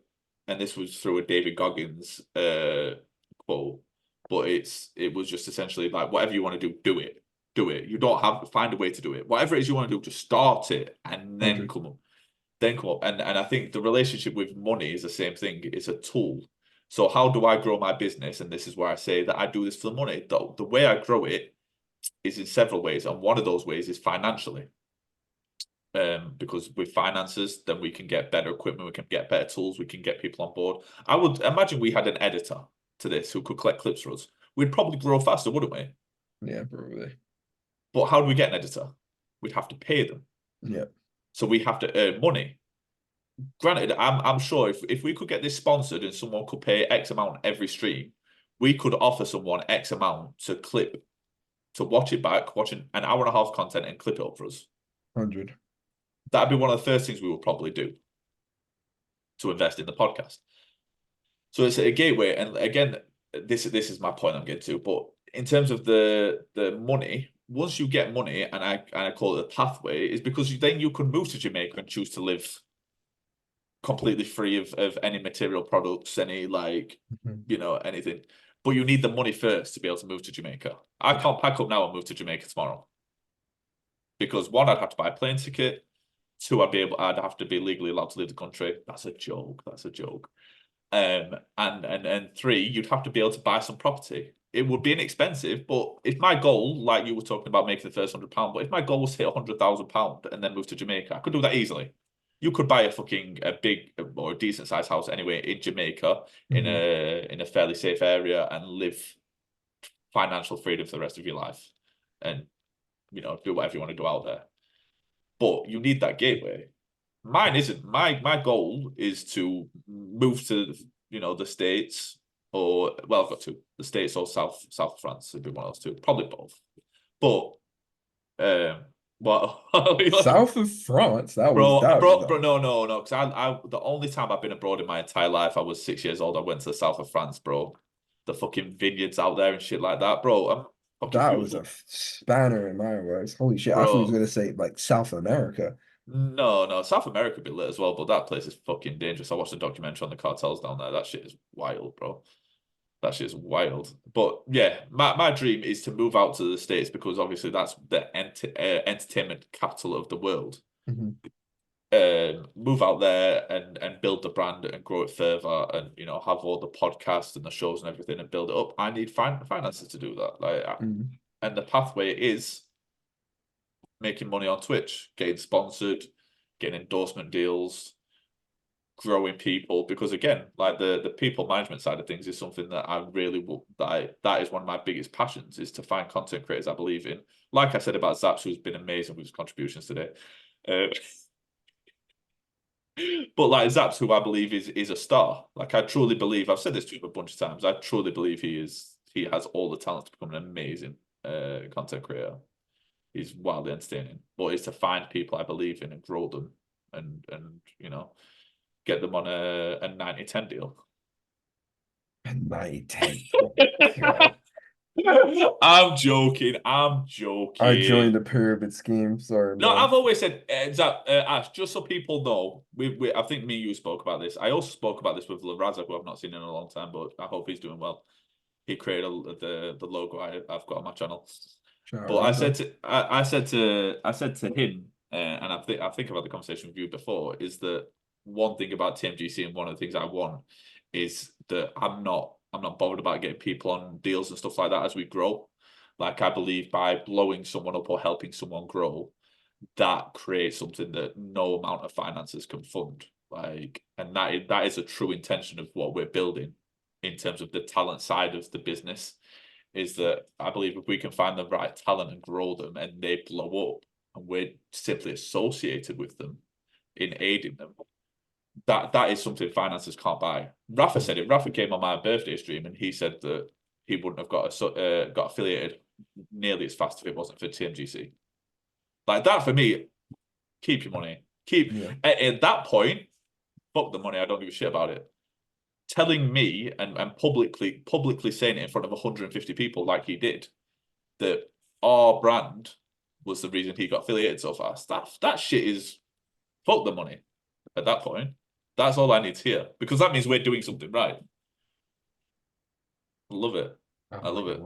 S3: this was through a David Goggins quote, but it was just essentially like whatever you want to do, do it, do it. You don't have find a way to do it. Whatever it is you want to do, just start it and then
S2: 100.
S3: come up. And I think the relationship with money is the same thing. It's a tool. So how do I grow my business? And this is where I say that I do this for the money. The way I grow it is in several ways, and one of those ways is financially. Because with finances, then we can get better equipment, we can get better tools, we can get people on board. I would imagine we had an editor to this who could collect clips for us. We'd probably grow faster, wouldn't we?
S2: Yeah, probably.
S3: But how do we get an editor? We'd have to pay them.
S2: Yeah.
S3: So we have to earn money. Granted, I'm sure if we could get this sponsored and someone could pay X amount every stream, we could offer someone X amount to watch it back, watching an hour and a half content and clip it up for us.
S2: 100.
S3: That'd be one of the first things we would probably do to invest in the podcast. So it's a gateway, and again, this is my point I'm getting to. But in terms of the money, once you get money, and I call it a pathway, is because then you can move to Jamaica and choose to live completely free of any material products, any like, you know, anything. But you need the money first to be able to move to Jamaica. I can't pack up now and move to Jamaica tomorrow. Because one, I'd have to buy a plane ticket. Two, I'd have to be legally allowed to leave the country. That's a joke. That's a joke. And three, you'd have to be able to buy some property. It would be inexpensive, but if my goal, like you were talking about making the first £100, but if my goal was to hit £100,000 and then move to Jamaica, I could do that easily. You could buy a big or a decent sized house anyway in Jamaica in a fairly safe area and live financial freedom for the rest of your life, and you know, do whatever you want to do out there. But you need that gateway. Mine isn't. My goal is to move to, you know, the States, or well, I've got two, the States or South France would be one of those two, probably both. But well,
S2: South of France, that
S3: bro,
S2: was
S3: no, because I the only time I've been abroad in my entire life, I was 6 years old. I went to the south of France, bro. The fucking vineyards out there and shit like that, bro.
S2: that was a spanner in my words. Holy shit! I thought he was
S3: Bro.
S2: gonna say like South America.
S3: No, South America be lit as well, but that place is fucking dangerous. I watched a documentary on the cartels down there. That shit is wild, bro. That shit is wild. But yeah, my dream is to move out to the States because obviously that's the entertainment capital of the world. Move out there and build the brand and grow it further, and you know, have all the podcasts and the shows and everything and build it up. I need finances to do that. Like, and the pathway is making money on Twitch, getting sponsored, getting endorsement deals, growing people. Because again, like the people management side of things is something that I really will. That is one of my biggest passions, is to find content creators I believe in. Like I said about Zaps, who's been amazing with his contributions today. But like Zaps, who I believe is a star. Like I truly believe, I've said this to him a bunch of times, I truly believe he has all the talent to become an amazing content creator. He's wildly entertaining, but it's to find people I believe in and grow them, and you know, get them on a 90-10 deal.
S2: A 90-10. God.
S3: I'm joking.
S2: I joined the pyramid scheme. Sorry,
S3: No,
S2: man.
S3: I've always said, Ash, just so people know, I think me and you spoke about this. I also spoke about this with Laraza, who I've not seen in a long time, but I hope he's doing well. He created the logo I've got on my channel. But I said to him, and I think I've had the conversation with you before, is that one thing about TMGC and one of the things I want is that I'm not bothered about getting people on deals and stuff like that as we grow. Like I believe by blowing someone up or helping someone grow, that creates something that no amount of finances can fund. Like, and that is a true intention of what we're building in terms of the talent side of the business. Is that I believe if we can find the right talent and grow them and they blow up and we're simply associated with them in aiding them, that is something finances can't buy. Rafa said it. Rafa came on my birthday stream and he said that he wouldn't have got affiliated nearly as fast if it wasn't for TMGC. Like that for me, keep your money. At that point, fuck the money. I don't give a shit about it. Telling me and publicly saying it in front of 150 people like he did, that our brand was the reason he got affiliated so fast. That shit is fuck the money at that point. That's all I need to hear, because that means we're doing something right. I love it. I love it.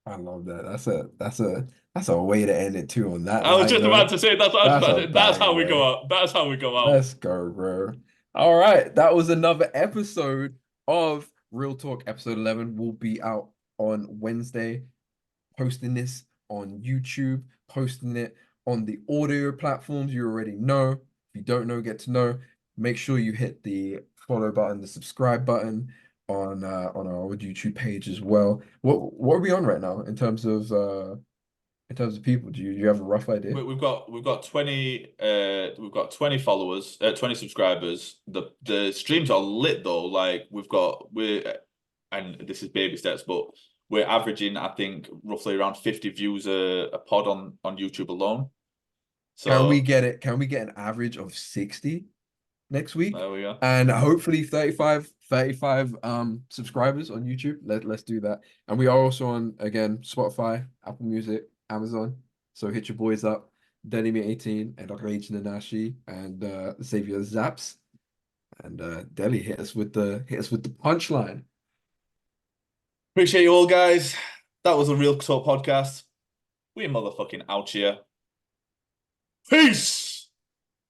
S2: I love that. That's a way to end it too on that.
S3: I was just about to say that's how we go out. That's how we go out.
S2: Let's go, bro. All right. That was another episode of Real Talk, episode 11. Will be out on Wednesday. Posting this on YouTube, posting it on the audio platforms you already know. If you don't know, get to know. Make sure you hit the follow button, the subscribe button on our YouTube page as well. What are we on right now in terms of people? Do you have a rough idea?
S3: We've got 20 followers, 20 subscribers. The streams are lit though. Like and this is baby steps, but we're averaging, I think, roughly around 50 views a pod on YouTube alone. So
S2: can we get an average of 60 next week?
S3: There we go.
S2: And hopefully 35 subscribers on YouTube. Let's do that. And we are also on, again, Spotify, Apple Music, Amazon. So hit your boys up. Diddy 18 and ENRAGEDNANASHI and SaviorZaps. And Deli hit us with the punchline.
S3: Appreciate you all, guys. That was a Real Talk podcast. We motherfucking out here. Peace.